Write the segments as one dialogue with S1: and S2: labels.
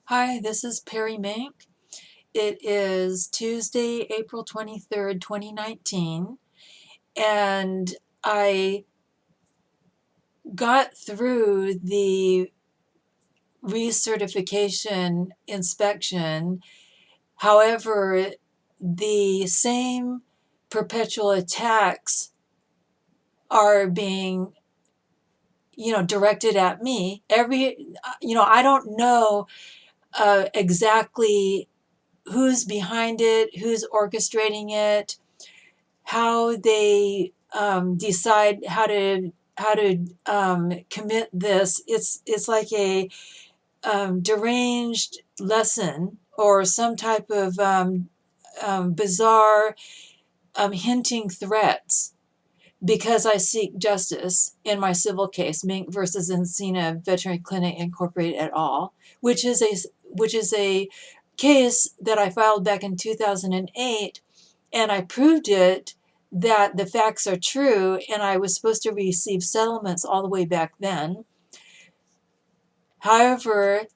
S1: Hi, this is Perry Mink. It is Tuesday, April 23rd, 2019, and I got through the recertification inspection. However, the same perpetual attacks are being, directed at me. I don't know exactly who's behind it, who's orchestrating it, how they decide how to commit this. It's like a deranged lesson or some type of bizarre hinting threats because I seek justice in my civil case, Mink versus Encina Veterinary Clinic Incorporated et al., which is a case that I filed back in 2008, and I proved it that the facts are true, and I was supposed to receive settlements all the way back then. However,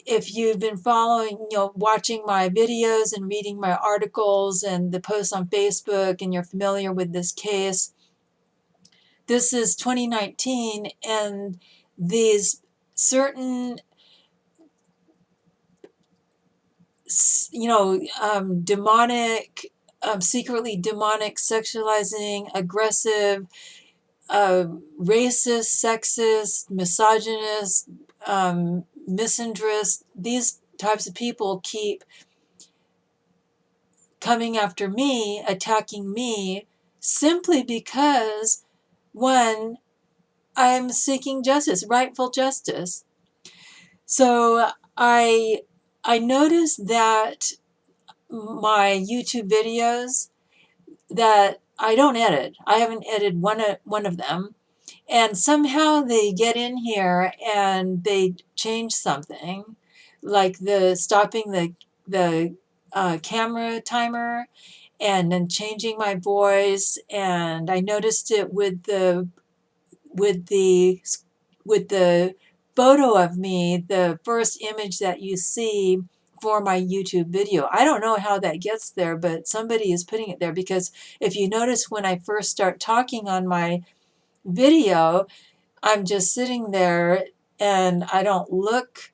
S1: if you've been following, watching my videos and reading my articles and the posts on Facebook, and you're familiar with this case, this is 2019, and these certain, demonic, secretly demonic, sexualizing, aggressive, racist, sexist, misogynist, misandrist, these types of people keep coming after me, attacking me, simply because, one, I'm seeking justice, rightful justice. So I noticed that my YouTube videos that I don't edit, I haven't edited one of them, and somehow they get in here and they change something, like the stopping the camera timer, and then changing my voice. And I noticed it with the with the photo of me, the first image that you see for my YouTube video. I don't know how that gets there, but somebody is putting it there, because if you notice, when I first start talking on my video, I'm just sitting there and I don't look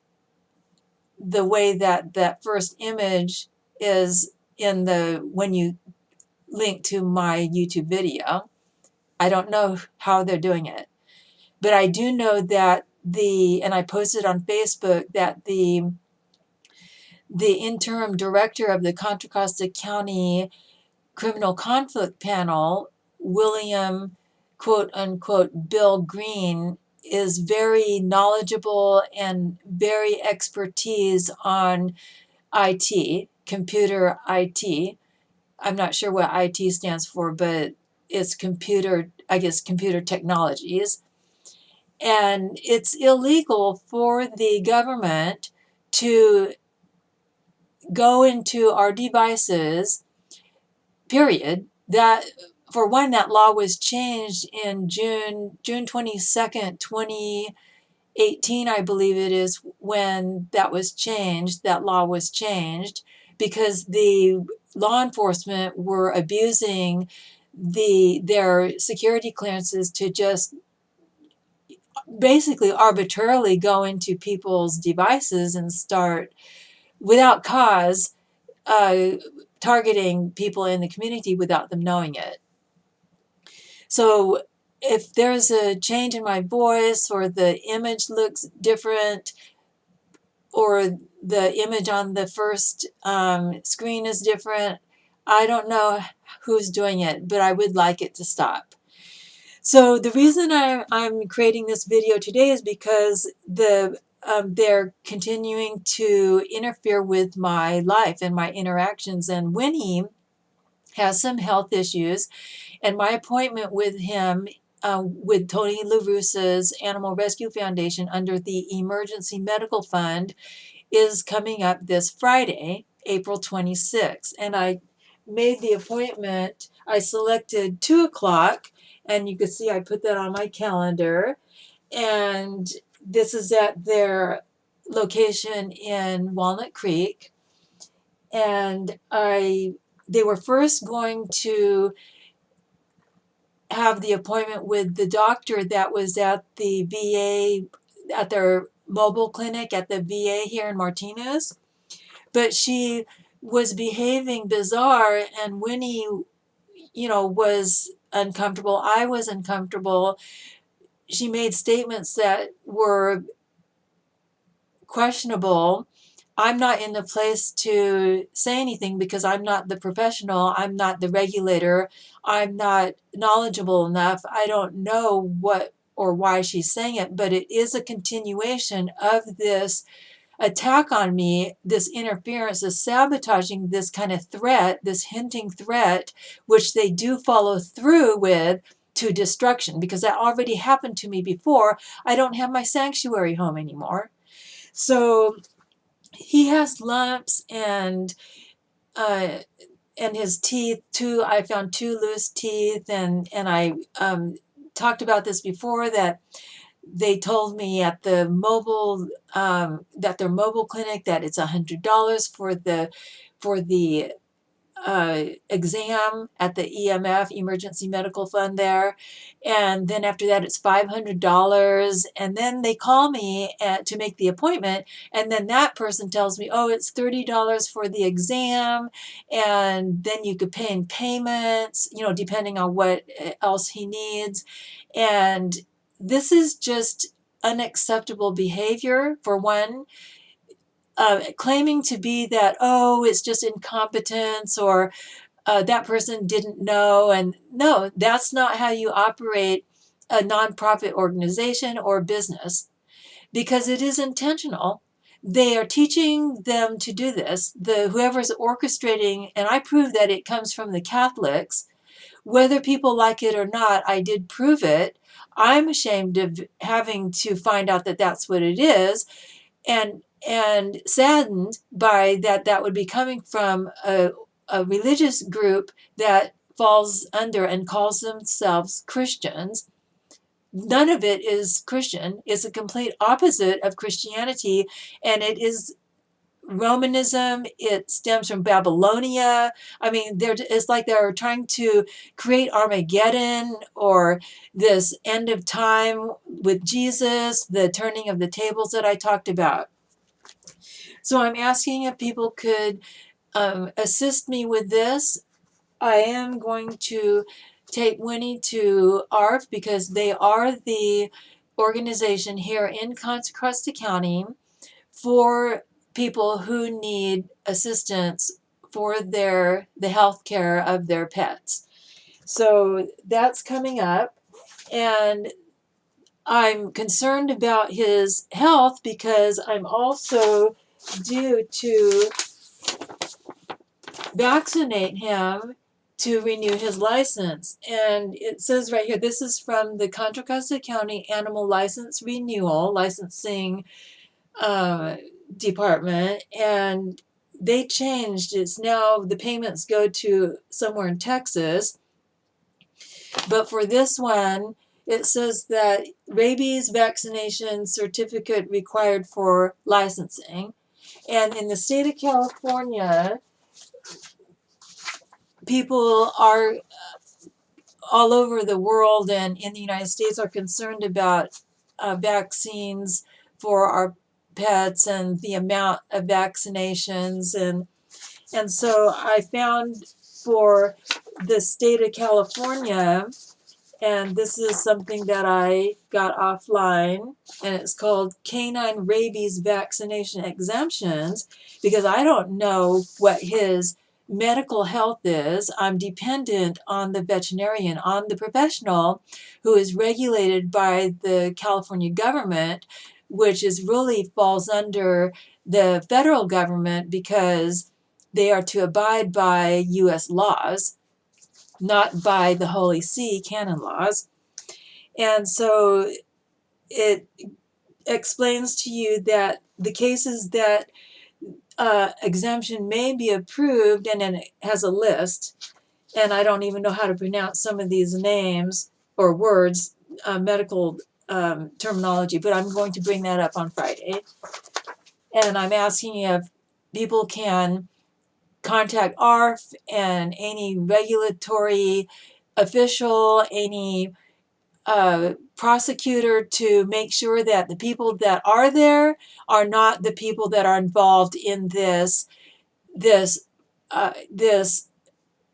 S1: the way that that first image is when you link to my YouTube video. I don't know how they're doing it. But I do know that and I posted on Facebook that the interim director of the Contra Costa County Criminal Conflict Panel, William, quote unquote, Bill Green, is very knowledgeable and very expertise on IT, computer IT. I'm not sure what IT stands for, but it's computer, I guess, computer technologies. And it's illegal for the government to go into our devices, period. That, for one, that law was changed in June 22nd, 2018, I believe it is, when that was changed, that law was changed, because the law enforcement were abusing their security clearances to just basically arbitrarily go into people's devices and start, without cause, uh, targeting people in the community without them knowing it. So if there's a change in my voice, or the image looks different, or the image on the first screen is different, I don't know who's doing it, but I would like it to stop. So the reason I'm creating this video today is because they're continuing to interfere with my life and my interactions. And Winnie has some health issues, and my appointment with him, with Tony LaRussa's Animal Rescue Foundation under the Emergency Medical Fund, is coming up this Friday, April 26th. And I made the appointment. I selected 2 o'clock, and you can see I put that on my calendar. And this is at their location in Walnut Creek, and they were first going to have the appointment with the doctor that was at the VA, at their mobile clinic at the VA here in Martinez, but she was behaving bizarre, and Winnie, was uncomfortable. I was uncomfortable. She made statements that were questionable. I'm not in the place to say anything because I'm not the professional. I'm not the regulator. I'm not knowledgeable enough. I don't know what or why she's saying it, but it is a continuation of this attack on me, this interference, this sabotaging, this kind of threat, this hinting threat, which they do follow through with to destruction, because that already happened to me before. I don't have my sanctuary home anymore. So he has lumps and his teeth too. I found 2 loose teeth, and I talked about this before, that they told me at the mobile that their mobile clinic that it's $100 for the exam at the EMF, Emergency Medical Fund there. And then after that, it's $500. And then they call me to make the appointment. And then that person tells me, oh, it's $30 for the exam. And then you could pay in payments, depending on what else he needs. And this is just unacceptable behavior, for one. Claiming to be that, oh, it's just incompetence, or that person didn't know. And no, that's not how you operate a nonprofit organization or business, because it is intentional. They are teaching them to do this. Whoever's orchestrating, and I prove that it comes from the Catholics, whether people like it or not, I did prove it. I'm ashamed of having to find out that that's what it is, and saddened by that would be coming from a religious group that falls under and calls themselves Christians. None of it is Christian. It's a complete opposite of Christianity, and it is Romanism. It stems from Babylonia. I mean, it's like they're trying to create Armageddon, or this end of time with Jesus, the turning of the tables that I talked about. So I'm asking if people could assist me with this. I am going to take Winnie to ARF, because they are the organization here in Contra Costa County for people who need assistance for the health care of their pets. So that's coming up, and I'm concerned about his health because I'm also due to vaccinate him to renew his license. And it says right here, this is from the Contra Costa County Animal License Renewal Licensing Department, and they changed. It's now the payments go to somewhere in Texas. But for this one, it says that rabies vaccination certificate required for licensing. And in the state of California, people are all over the world and in the United States are concerned about vaccines for our pets and the amount of vaccinations. And so I found for the state of California, and this is something that I got offline, and it's called Canine Rabies Vaccination Exemptions, because I don't know what his medical health is. I'm dependent on the veterinarian, on the professional who is regulated by the California government, which really falls under the federal government, because they are to abide by U.S. laws, not by the Holy See canon laws. And so it explains to you that the cases that exemption may be approved, and then it has a list, and I don't even know how to pronounce some of these names or words, medical terminology, but I'm going to bring that up on Friday. And I'm asking if people can contact ARF and any regulatory official, any prosecutor, to make sure that the people that are there are not the people that are involved in this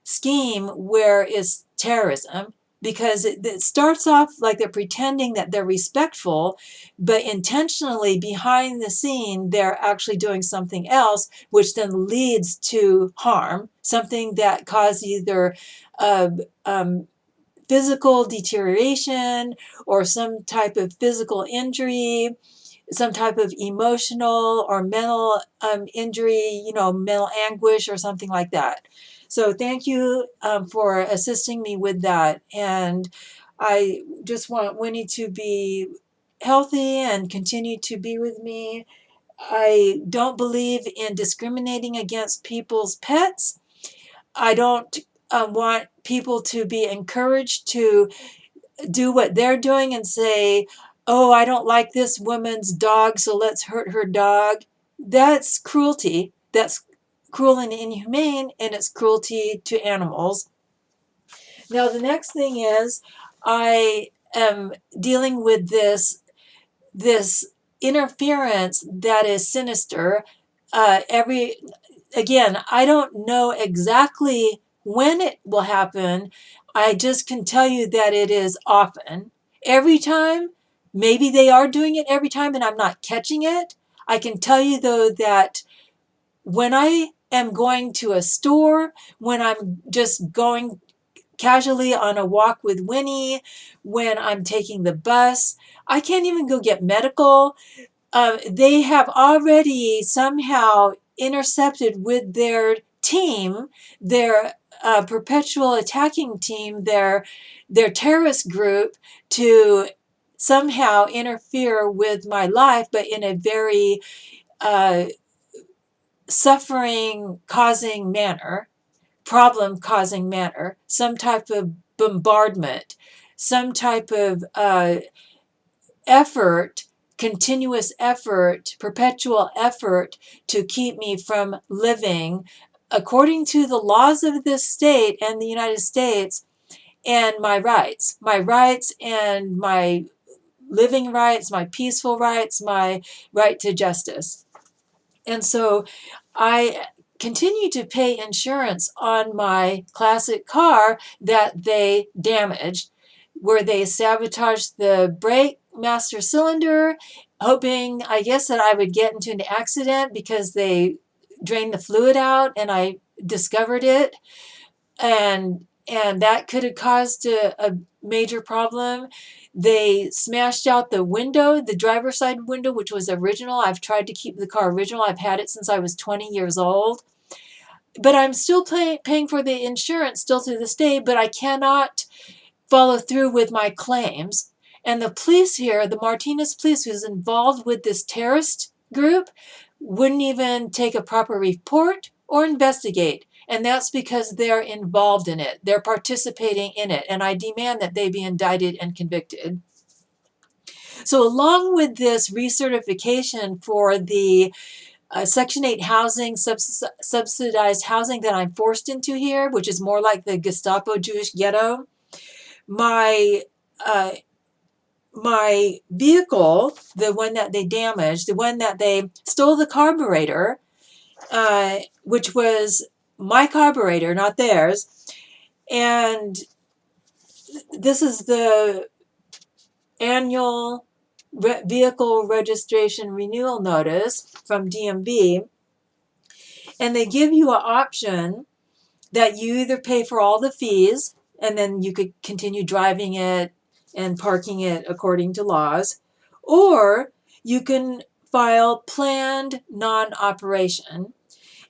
S1: scheme where it's terrorism, because it starts off like they're pretending that they're respectful, but intentionally behind the scene they're actually doing something else, which then leads to harm, something that causes either uh, um, physical deterioration or some type of physical injury, some type of emotional or mental injury, mental anguish or something like that. So thank you for assisting me with that. And I just want Winnie to be healthy and continue to be with me. I don't believe in discriminating against people's pets. I don't want people to be encouraged to do what they're doing and say, oh, I don't like this woman's dog, so let's hurt her dog. That's cruelty. That's cruel and inhumane, and it's cruelty to animals. Now, the next thing is I am dealing with this interference that is sinister. Again, I don't know exactly when it will happen. I just can tell you that it is often. Every time, maybe they are doing it every time and I'm not catching it. I can tell you though that when I am going to a store, when I'm just going casually on a walk with Winnie, when I'm taking the bus, I can't even go get medical. They have already somehow intercepted with their team, their perpetual attacking team, their terrorist group, to somehow interfere with my life, but in a very uh, suffering causing manner, problem causing manner, some type of bombardment, some type of effort, continuous effort, perpetual effort to keep me from living according to the laws of this state and the United States, and my rights and my living rights, my peaceful rights, my right to justice. And so I continue to pay insurance on my classic car that they damaged, where they sabotaged the brake master cylinder, hoping, I guess, that I would get into an accident because they drained the fluid out and I discovered it. And that could have caused a major problem. They smashed out the window, the driver's side window, which was original. I've tried to keep the car original. I've had it since I was 20 years old. But I'm still paying for the insurance still to this day, but I cannot follow through with my claims. And the police here, the Martinez police, who's involved with this terrorist group, wouldn't even take a proper report or investigate. And that's because they're involved in it. They're participating in it. And I demand that they be indicted and convicted. So along with this recertification for the Section 8 housing, subsidized housing that I'm forced into here, which is more like the Gestapo Jewish ghetto, my my vehicle, the one that they damaged, the one that they stole the carburetor, which was my carburetor, not theirs. And this is the annual vehicle registration renewal notice from DMV. And they give you an option that you either pay for all the fees and then you could continue driving it and parking it according to laws, or you can file planned non-operation.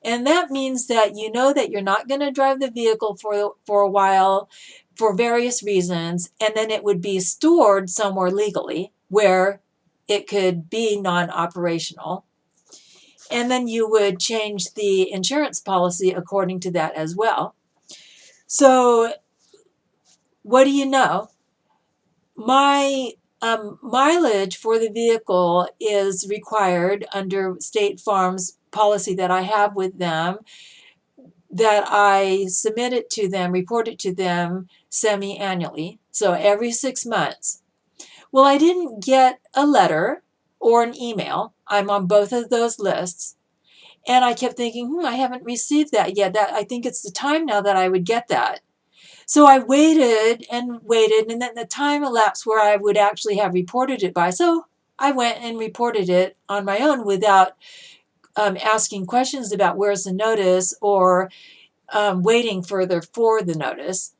S1: And that means that you know that you're not going to drive the vehicle for a while for various reasons, and then it would be stored somewhere legally where it could be non-operational. And then you would change the insurance policy according to that as well. So what do you know? My mileage for the vehicle is required under State Farm's policy that I have with them, that I submit it to them, report it to them semi-annually, so every 6 months. Well, I didn't get a letter or an email. I'm on both of those lists. And I kept thinking, I haven't received that yet. I think it's the time now that I would get that. So I waited, and then the time elapsed where I would actually have reported it by. So I went and reported it on my own without asking questions about where's the notice, or waiting further for the notice.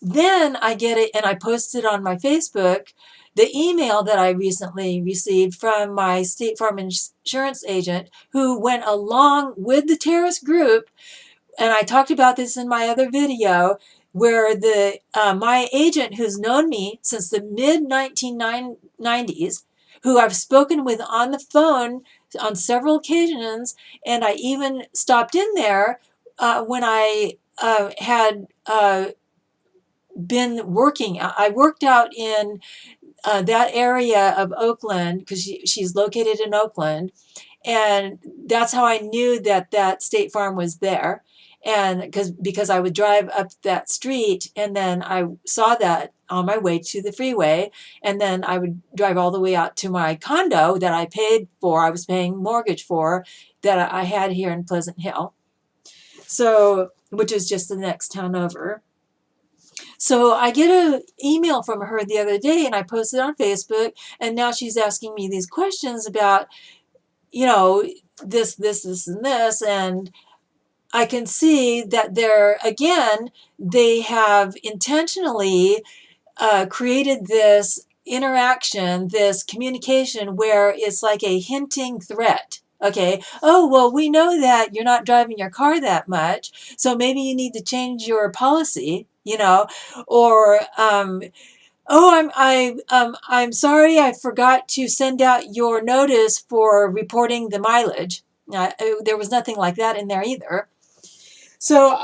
S1: Then I get it, and I posted on my Facebook the email that I recently received from my State Farm insurance agent, who went along with the terrorist group. And I talked about this in my other video, where my agent, who's known me since the mid-1990s, who I've spoken with on the phone on several occasions, and I even stopped in there when I had been working. I worked out in that area of Oakland, because she's located in Oakland, and that's how I knew that State Farm was there. And because I would drive up that street, and then I saw that on my way to the freeway, and then I would drive all the way out to my condo that I paid for. I was paying mortgage for, that I had here in Pleasant Hill, so, which is just the next town over. So I get an email from her the other day, and I posted on Facebook, and now she's asking me these questions about, this, and this, and I can see that they have intentionally created this interaction, this communication, where it's like a hinting threat. Okay, oh, well, we know that you're not driving your car that much, so maybe you need to change your policy, or I'm sorry, I forgot to send out your notice for reporting the mileage. There was nothing like that in there either. So,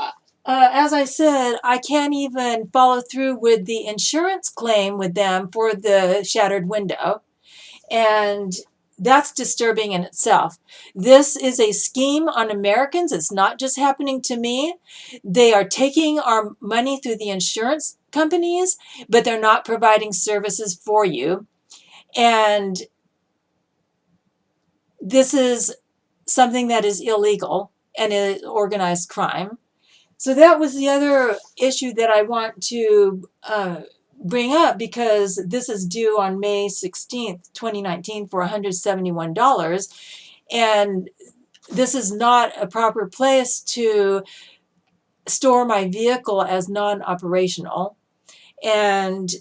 S1: as I said, I can't even follow through with the insurance claim with them for the shattered window. And that's disturbing in itself. This is a scheme on Americans. It's not just happening to me. They are taking our money through the insurance companies, but they're not providing services for you. And this is something that is illegal, and it is organized crime. So that was the other issue that I want to bring up, because this is due on May 16th, 2019 for $171. And this is not a proper place to store my vehicle as non-operational. And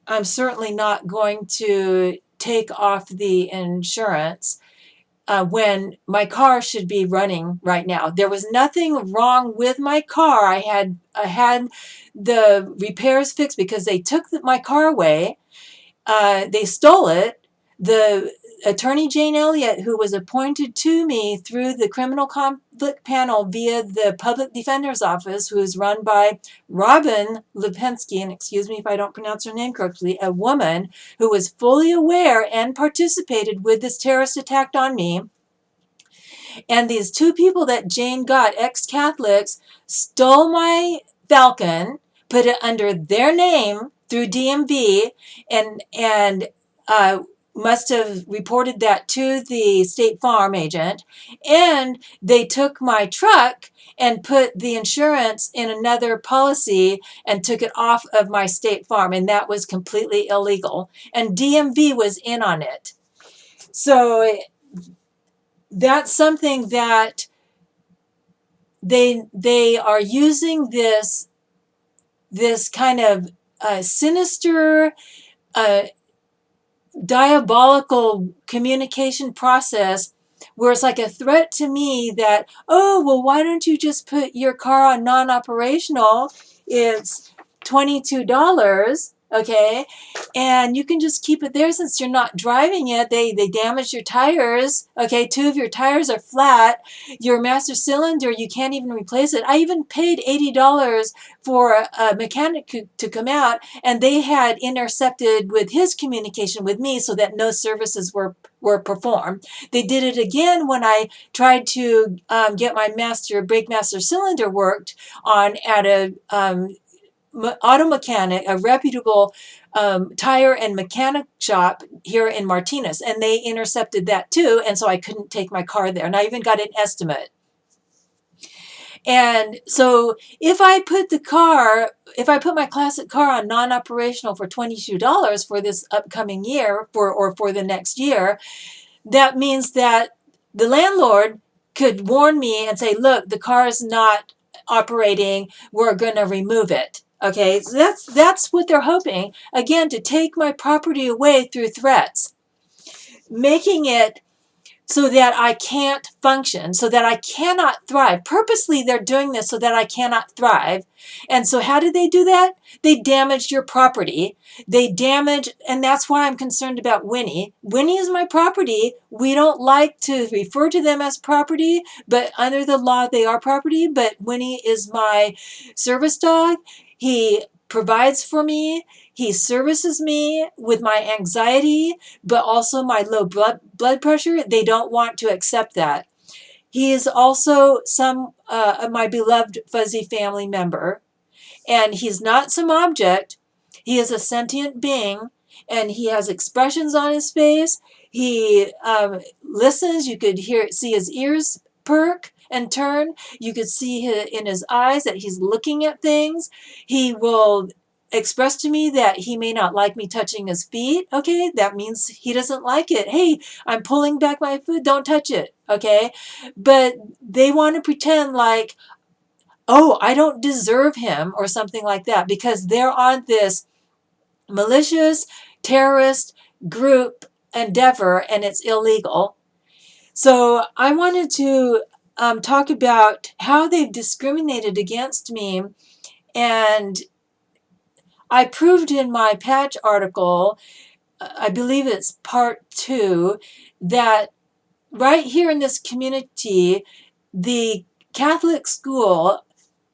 S1: I'm certainly not going to take off the insurance when my car should be running right now. There was nothing wrong with my car. I had the repairs fixed because they took my car away. They stole it. The attorney, Jane Elliott, who was appointed to me through the criminal conflict panel via the public defender's office, who is run by Robin Lipinski, and excuse me if I don't pronounce her name correctly, a woman who was fully aware and participated with this terrorist attack on me. And these two people that Jane got, ex-Catholics, stole my Falcon, put it under their name through DMV, and must have reported that to the State Farm agent. And they took my truck and put the insurance in another policy and took it off of my State Farm. And that was completely illegal. And DMV was in on it. So that's something that they are using, this kind of sinister, diabolical communication process, where it's like a threat to me that, oh, well, why don't you just put your car on non-operational? It's $22. okay? And you can just keep it there since you're not driving it. They damage your tires, okay? 2 of your tires are flat. Your master cylinder, you can't even replace it. I even paid $80 for a mechanic to come out, and they had intercepted with his communication with me so that no services were performed. They did it again when I tried to get my brake master cylinder worked on at a auto mechanic, a reputable tire and mechanic shop here in Martinez, and they intercepted that too, and so I couldn't take my car there, and I even got an estimate. And so if I put my classic car on non-operational for $22 for this upcoming year, for the next year, that means that the landlord could warn me and say, look, the car is not operating, we're going to remove it. Okay, so that's what they're hoping, again, to take my property away through threats, making it so that I can't function, so that I cannot thrive. Purposely, they're doing this so that I cannot thrive. And so how did they do that? They damaged your property. And that's why I'm concerned about Winnie. Winnie is my property. We don't like to refer to them as property, but under the law, they are property. But Winnie is my service dog. He provides for me. He services me with my anxiety, but also my low blood pressure. They don't want to accept that. He is also my beloved fuzzy family member, and he's not some object. He is a sentient being, and he has expressions on his face. He listens. You could see his ears perk and turn. You could see in his eyes that he's looking at things. He will express to me that he may not like me touching his feet. Okay, that means he doesn't like it. Hey, I'm pulling back my foot. Don't touch it. Okay, but they want to pretend like, oh, I don't deserve him or something like that, because they're on this malicious terrorist group endeavor and it's illegal. So I wanted to talk about how they've discriminated against me. And I proved in my Patch article, I believe it's part 2, that right here in this community, the Catholic school,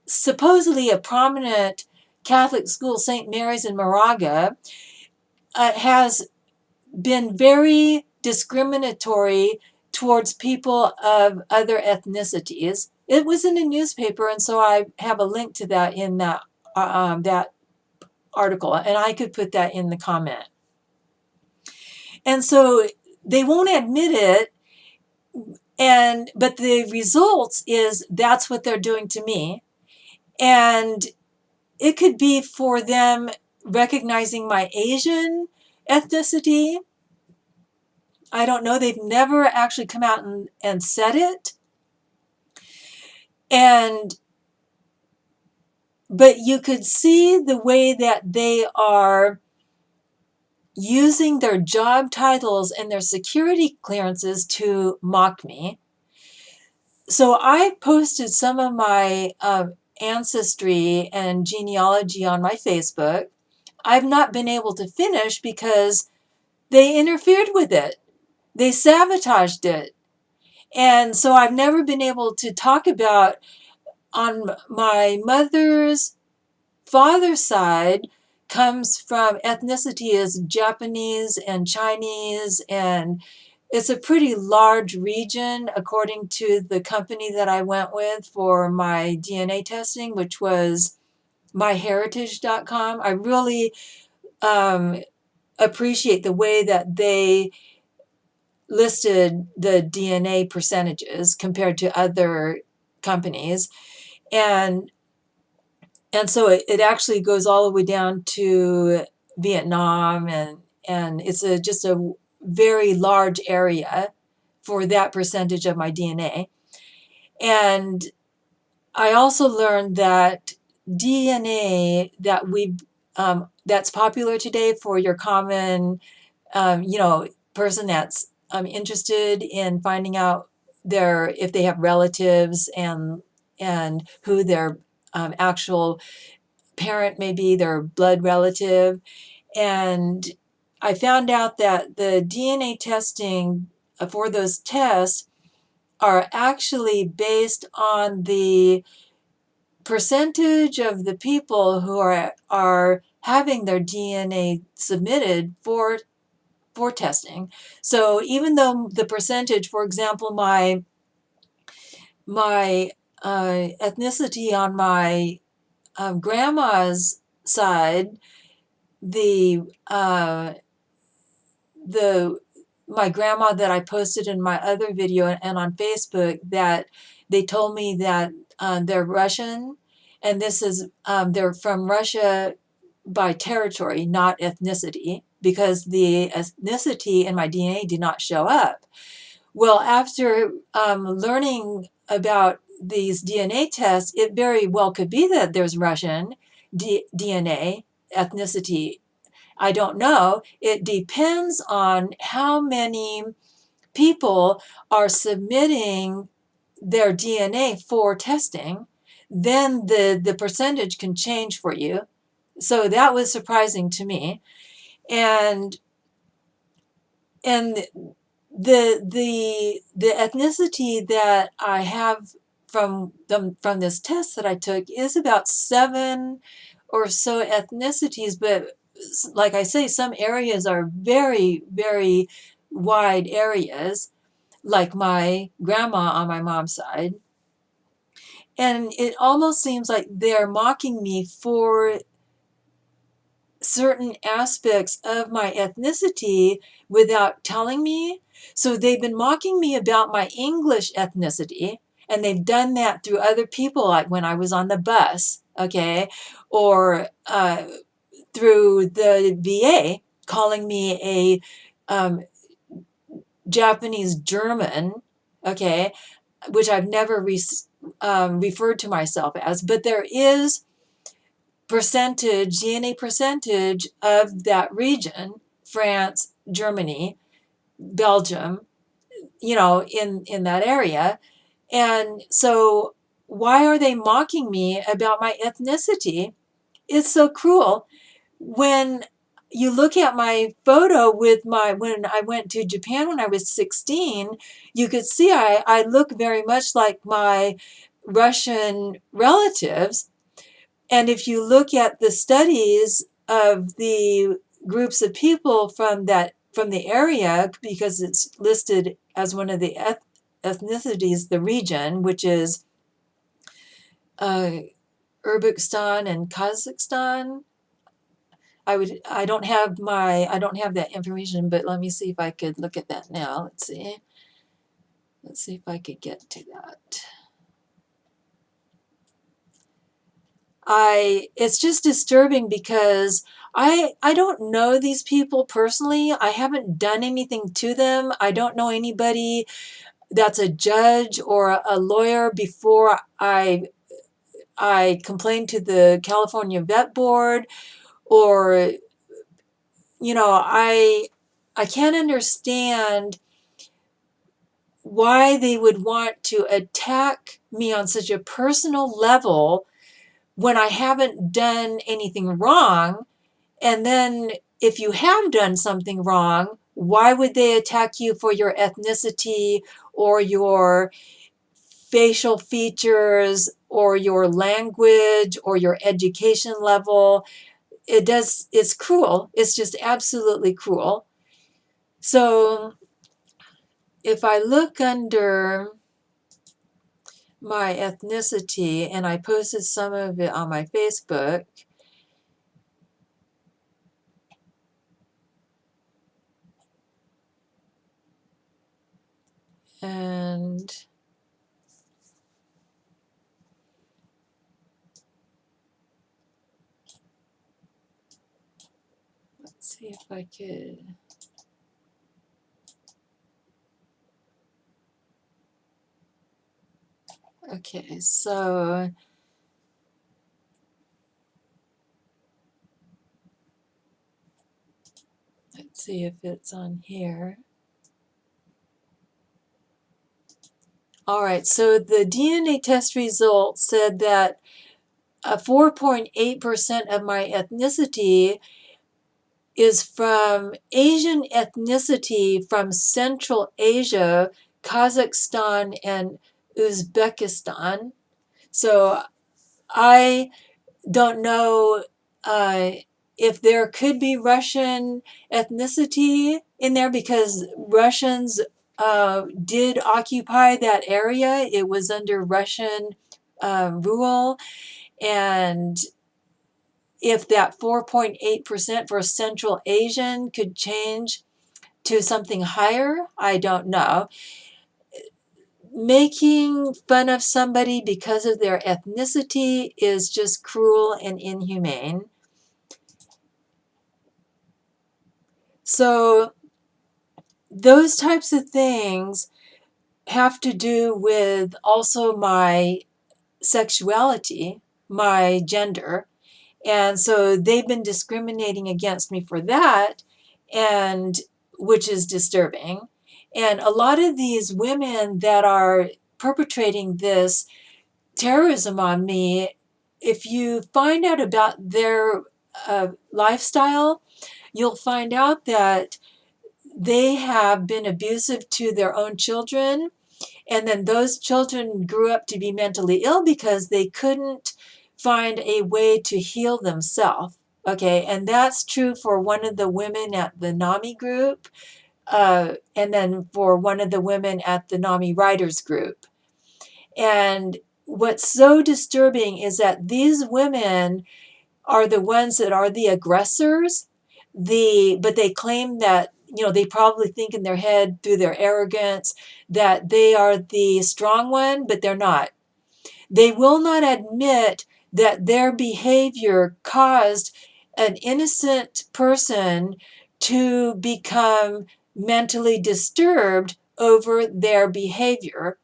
S1: supposedly a prominent Catholic school, St. Mary's in Moraga, has been very discriminatory towards people of other ethnicities. It was in a newspaper, and so I have a link to that in that article, and I could put that in the comment. And so they won't admit it, but the results is that's what they're doing to me. And it could be for them recognizing my Asian ethnicity. I don't know. They've never actually come out and said it. But you could see the way that they are using their job titles and their security clearances to mock me. So I posted some of my ancestry and genealogy on my Facebook. I've not been able to finish because they interfered with it. They sabotaged it. And so I've never been able to talk about, on my mother's father's side, comes from ethnicity as Japanese and Chinese, and it's a pretty large region according to the company that I went with for my DNA testing, which was myheritage.com. I really appreciate the way that they listed the DNA percentages compared to other companies. And so it actually goes all the way down to Vietnam, and it's just a very large area for that percentage of my DNA. And I also learned that DNA that's popular today for your common, person that's interested in finding out if they have relatives and who their actual parent may be their blood relative. And I found out that the DNA testing for those tests are actually based on the percentage of the people who are having their DNA submitted for testing. So even though the percentage, for example, my ethnicity on my grandma's side, the my grandma that I posted in my other video and on Facebook, that they told me that they're Russian, and this is they're from Russia by territory, not ethnicity, because the ethnicity in my DNA did not show up. Well, after learning about these DNA tests, it very well could be that there's Russian DNA ethnicity. I don't know. It depends on how many people are submitting their DNA for testing. Then the percentage can change for you. So that was surprising to me. And and the ethnicity that I have from this test that I took is about 7 or so ethnicities, but like I say, some areas are very, very wide areas, like my grandma on my mom's side. And it almost seems like they're mocking me for certain aspects of my ethnicity without telling me. So they've been mocking me about my English ethnicity, and they've done that through other people, like when I was on the bus, okay, or through the VA calling me a Japanese German, okay, which I've never referred to myself as, but there is DNA percentage of that region, France, Germany, Belgium, in that area. And so why are they mocking me about my ethnicity? It's so cruel. When you look at my photo when I went to Japan when I was 16, you could see I look very much like my Russian relatives. And if you look at the studies of the groups of people from the area, because it's listed as one of the ethnicities, the region, which is Uzbekistan and Kazakhstan. I don't have that information, but let me see if I could look at that now. Let's see if I could get to that. It's just disturbing because I don't know these people personally. I haven't done anything to them. I don't know anybody that's a judge or a lawyer before I complained to the California Vet Board, or I can't understand why they would want to attack me on such a personal level when I haven't done anything wrong. And then if you have done something wrong, why would they attack you for your ethnicity or your facial features or your language or your education level? It's cruel. It's just absolutely cruel. So if I look under my ethnicity, and I posted some of it on my Facebook, and let's see if I could. Okay, so let's see if it's on here. All right, so the DNA test results said that 4.8% of my ethnicity is from Asian ethnicity from Central Asia, Kazakhstan, and Uzbekistan. So I don't know if there could be Russian ethnicity in there because Russians did occupy that area. It was under Russian rule. And if that 4.8% for Central Asian could change to something higher, I don't know. Making fun of somebody because of their ethnicity is just cruel and inhumane. So those types of things have to do with also my sexuality, my gender. And so they've been discriminating against me for that, and which is disturbing. And a lot of these women that are perpetrating this terrorism on me, if you find out about their lifestyle, you'll find out that they have been abusive to their own children. And then those children grew up to be mentally ill because they couldn't find a way to heal themselves. Okay, and that's true for one of the women at the NAMI group, and then for one of the women at the NAMI writers group. And what's so disturbing is that these women are the ones that are the aggressors. But they claim that, they probably think in their head through their arrogance that they are the strong one, but they're not. They will not admit that their behavior caused an innocent person to become mentally disturbed over their behavior.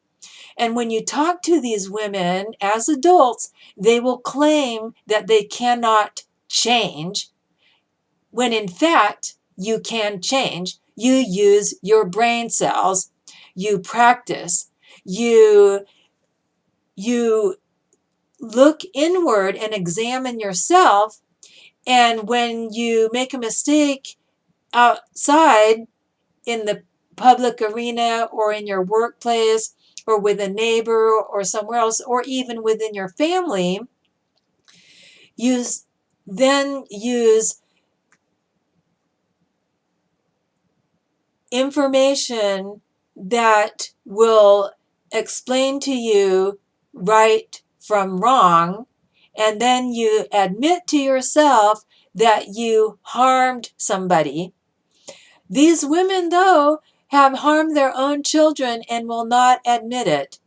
S1: And when you talk to these women as adults, they will claim that they cannot change, when in fact, you can change. You use your brain cells, you practice, you look inward and examine yourself. And when you make a mistake outside in the public arena or in your workplace or with a neighbor or somewhere else, or even within your family, then use information that will explain to you right from wrong, and then you admit to yourself that you harmed somebody. These women, though, have harmed their own children and will not admit it.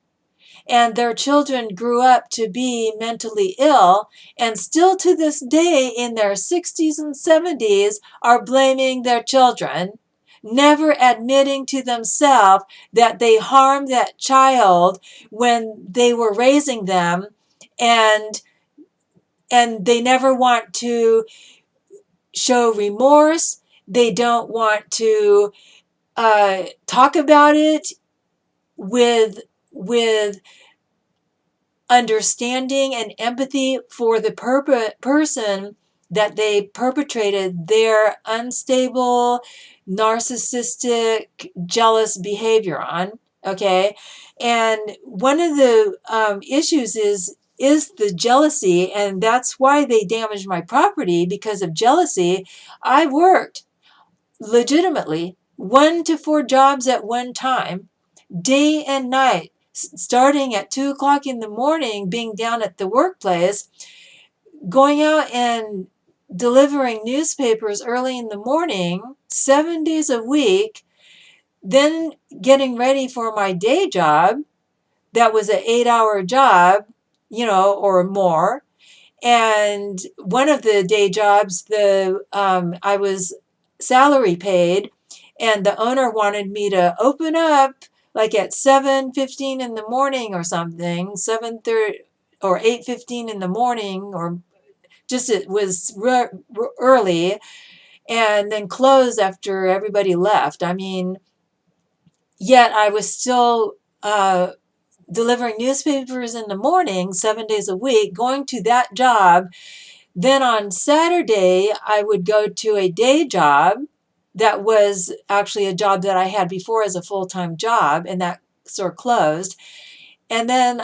S1: And their children grew up to be mentally ill, and still to this day in their 60s and 70s are blaming their children, never admitting to themselves that they harmed that child when they were raising them, and they never want to show remorse. They don't want to talk about it with understanding and empathy for the person that they perpetrated their unstable, narcissistic, jealous behavior on. Okay, and one of the issues is the jealousy, and that's why they damaged my property, because of jealousy. I worked legitimately 1 to 4 jobs at one time, day and night, starting at 2 o'clock in the morning, being down at the workplace, going out and delivering newspapers early in the morning, 7 days a week, then getting ready for my day job. That was an 8-hour job, or more. And one of the day jobs, I was salary paid, and the owner wanted me to open up like at 7:15 in the morning or something, 7:30 or 8:15 in the morning, or just it was early, and then close after everybody left. I mean, yet I was still delivering newspapers in the morning, 7 days a week, going to that job. Then on Saturday, I would go to a day job that was actually a job that I had before as a full-time job, and that sort of closed. And then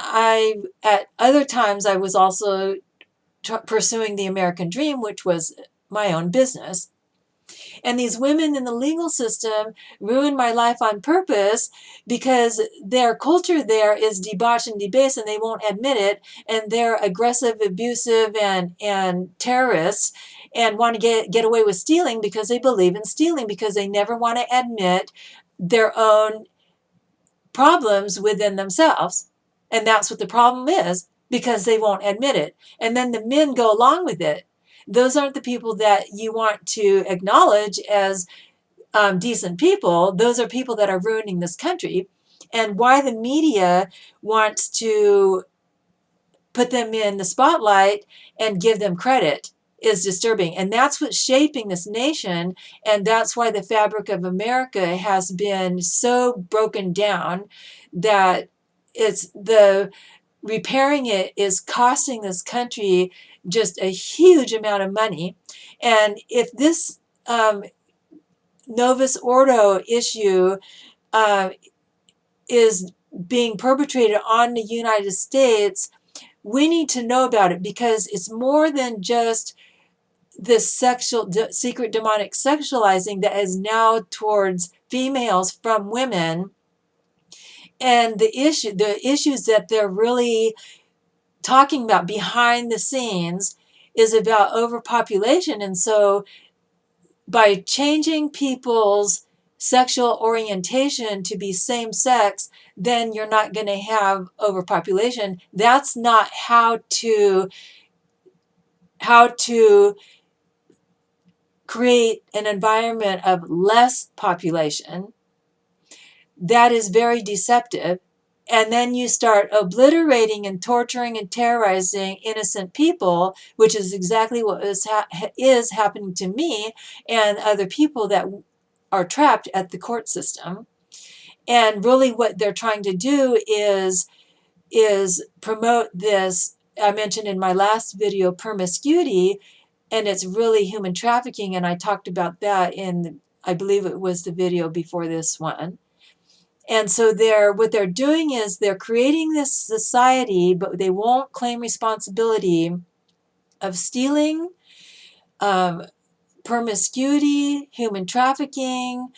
S1: at other times, I was also pursuing the American dream, which was my own business. And these women in the legal system ruined my life on purpose because their culture there is debauched and debased, and they won't admit it. And they're aggressive, abusive, and terrorists, and want to get away with stealing because they believe in stealing, because they never want to admit their own problems within themselves. And that's what the problem is, because they won't admit it. And then the men go along with it. Those aren't the people that you want to acknowledge as decent people. Those are people that are ruining this country. And why the media wants to put them in the spotlight and give them credit is disturbing. And that's what's shaping this nation. And that's why the fabric of America has been so broken down that repairing it is costing this country just a huge amount of money. And if this Novus Ordo issue is being perpetrated on the United States, we need to know about it, because it's more than just this secret demonic sexualizing that is now towards females from women. And the issues that they're really talking about behind the scenes is about overpopulation. And so by changing people's sexual orientation to be same sex, then you're not going to have overpopulation. That's not how to create an environment of less population. That is very deceptive. And then you start obliterating and torturing and terrorizing innocent people, which is exactly what is happening to me and other people that are trapped at the court system. And really what they're trying to do is promote this, I mentioned in my last video, promiscuity, and it's really human trafficking. And I talked about that in, I believe it was the video before this one. And so what they're doing is they're creating this society, but they won't claim responsibility of stealing, promiscuity, human trafficking,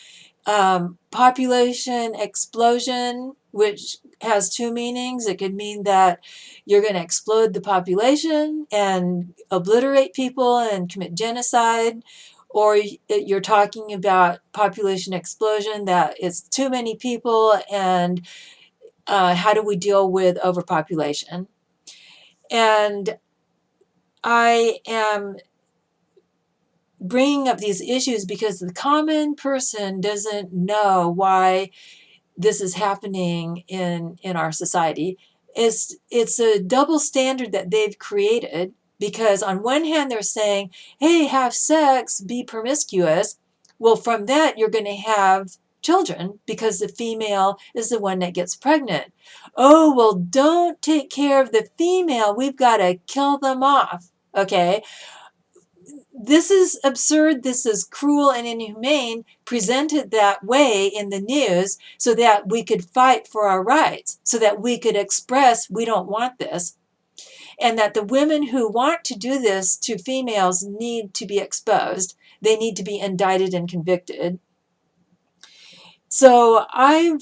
S1: population explosion, which has two meanings. It could mean that you're going to explode the population and obliterate people and commit genocide, or you're talking about population explosion, that it's too many people, and how do we deal with overpopulation? And I am bringing up these issues because the common person doesn't know why this is happening in our society. It's a double standard that they've created, because on one hand they're saying, hey, have sex, be promiscuous. Well, from that you're going to have children because the female is the one that gets pregnant. Oh, well, don't take care of the female, we've got to kill them off. Okay, this is absurd, this is cruel and inhumane, presented that way in the news so that we could fight for our rights, so that we could express we don't want this, and that the women who want to do this to females need to be exposed. They need to be indicted and convicted. So I've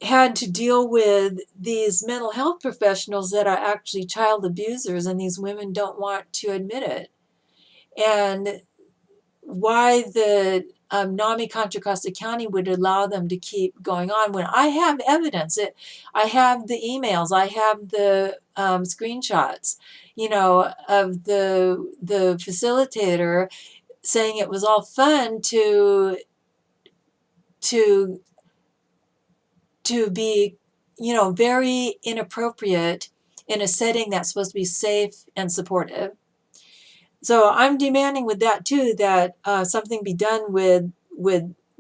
S1: had to deal with these mental health professionals that are actually child abusers, and these women don't want to admit it. And why the NAMI Contra Costa County would allow them to keep going on when I have evidence. I have the emails, I have the screenshots, of the facilitator saying it was all fun to be, very inappropriate in a setting that's supposed to be safe and supportive. So I'm demanding with that too, that something be done with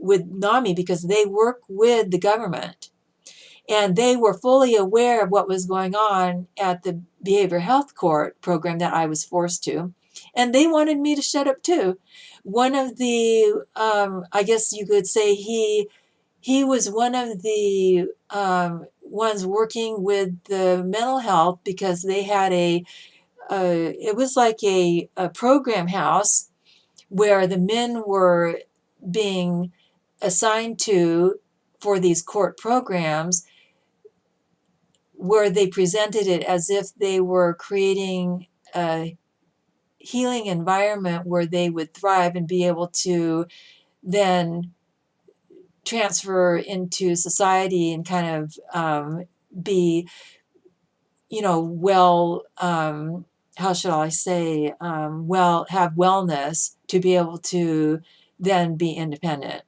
S1: with NAMI because they work with the government. And they were fully aware of what was going on at the behavioral health court program that I was forced to. And they wanted me to shut up too. One of the, I guess you could say he was one of the ones working with the mental health because they had it was like a program house where the men were being assigned to for these court programs, where they presented it as if they were creating a healing environment where they would thrive and be able to then transfer into society and kind of be, well, how should I say, well, have wellness to be able to then be independent.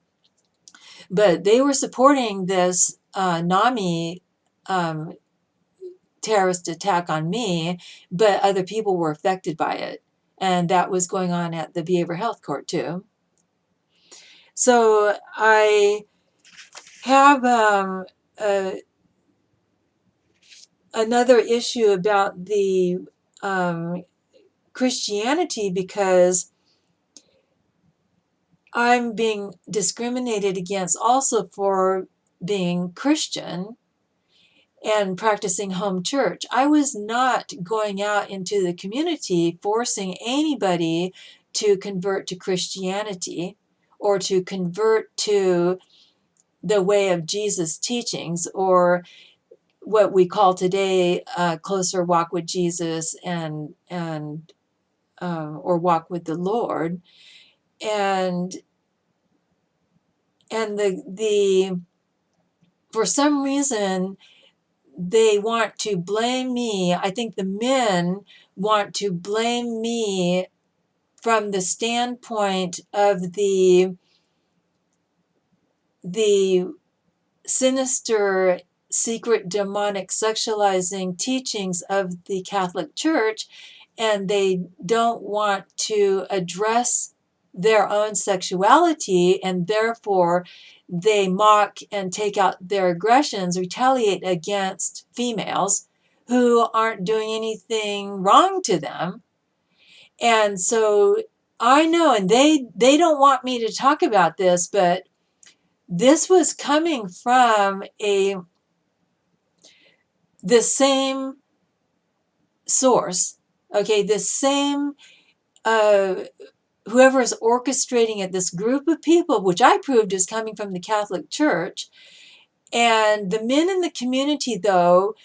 S1: But they were supporting this NAMI terrorist attack on me, but other people were affected by it. And that was going on at the behavioral health court too. So I have another issue about the Christianity, because I'm being discriminated against also for being Christian and practicing home church. I was not going out into the community forcing anybody to convert to Christianity or to convert to the way of Jesus' teachings, or what we call today closer walk with Jesus and or walk with the Lord. And the for some reason they want to blame me. I think the men want to blame me from the standpoint of the sinister, secret, demonic, sexualizing teachings of the Catholic Church, and they don't want to address their own sexuality, and therefore they mock and take out their aggressions, retaliate against females who aren't doing anything wrong to them. And so I know, and they don't want me to talk about this, but this was coming from the same source, okay, the same whoever is orchestrating it, this group of people, which I proved is coming from the Catholic Church. And the men in the community, though,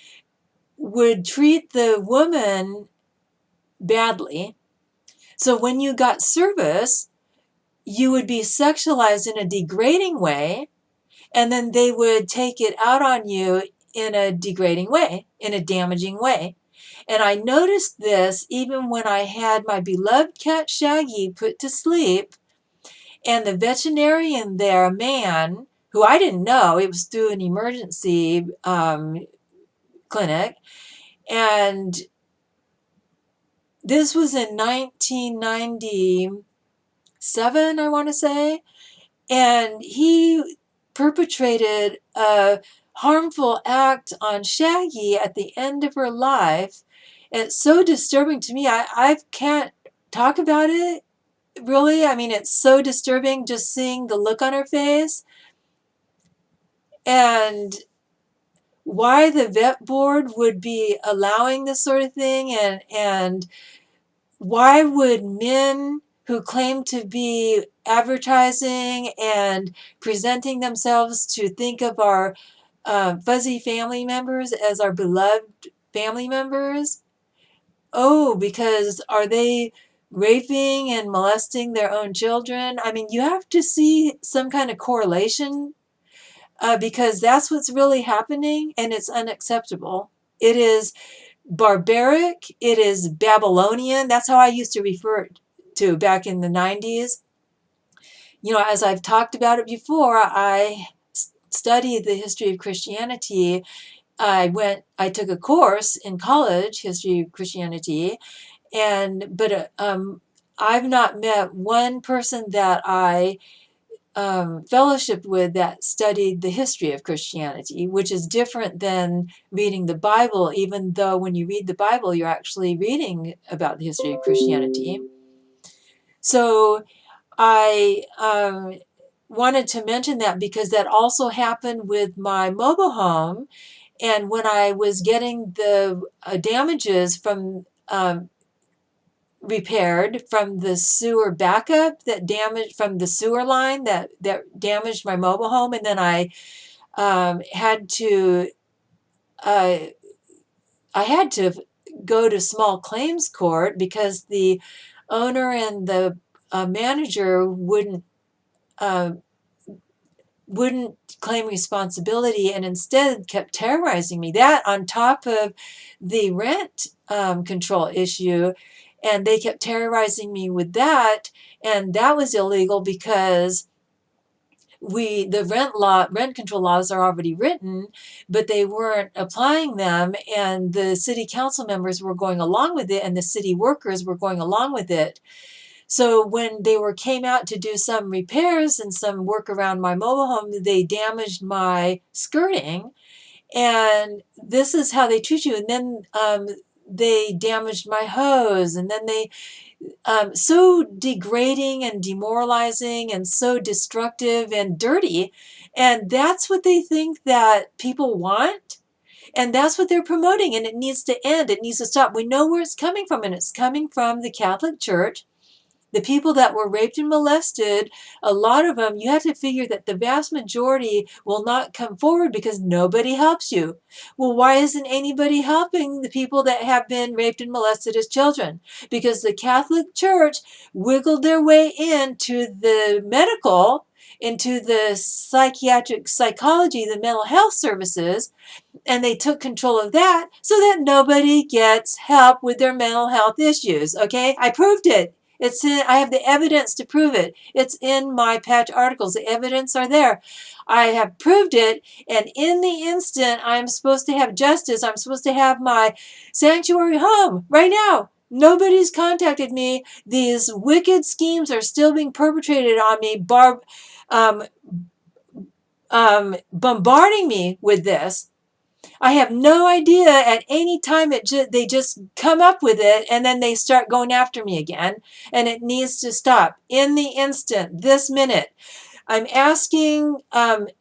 S1: would treat the woman badly. So when you got service, you would be sexualized in a degrading way, and then they would take it out on you in a degrading way, in a damaging way. And I noticed this even when I had my beloved cat Shaggy put to sleep, and the veterinarian there, a man who I didn't know, it was through an emergency clinic, and this was in 1997, I want to say, and he perpetrated a harmful act on Shaggy at the end of her life. And it's so disturbing to me. I can't talk about it, really. I mean, it's so disturbing just seeing the look on her face. And why the vet board would be allowing this sort of thing, and why would men who claim to be advertising and presenting themselves to think of our fuzzy family members as our beloved family members? Oh, because are they raping and molesting their own children? I mean, you have to see some kind of correlation, because that's what's really happening, and it's unacceptable. It is barbaric. It is Babylonian. That's how I used to refer to back in the 90s. As I've talked about it before, I studied the history of Christianity. I took a course in college, history of Christianity, but I've not met one person that I fellowship with that studied the history of Christianity, which is different than reading the Bible, even though when you read the Bible, you're actually reading about the history of Christianity. So I wanted to mention that because that also happened with my mobile home. And when I was getting the damages from repaired from the sewer backup that damaged from the sewer line that damaged my mobile home, and then I had to uh, I had to go to small claims court because the owner and the manager uh, wouldn't claim responsibility and instead kept terrorizing me. That on top of the rent control issue, and they kept terrorizing me with that, and that was illegal because the rent control laws are already written, but they weren't applying them, and the city council members were going along with it, and the city workers were going along with it. So when they came out to do some repairs and some work around my mobile home, they damaged my skirting, and this is how they treat you. And then they damaged my hose, and then they so degrading and demoralizing and so destructive and dirty. And that's what they think that people want. And that's what they're promoting. And it needs to end. It needs to stop. We know where it's coming from, and it's coming from the Catholic Church. The people that were raped and molested, a lot of them, you have to figure that the vast majority will not come forward because nobody helps you. Well, why isn't anybody helping the people that have been raped and molested as children? Because the Catholic Church wiggled their way into the medical, into the psychiatric psychology, the mental health services, and they took control of that so that nobody gets help with their mental health issues. Okay, I proved it. I have the evidence to prove it. It's in my patch articles. The evidence are there. I have proved it, and in the instant I'm supposed to have justice, I'm supposed to have my sanctuary home right now. Nobody's contacted me. These wicked schemes are still being perpetrated on me, bombarding me with this. I have no idea at any time they just come up with it and then they start going after me again, and it needs to stop in the instant, this minute. I'm asking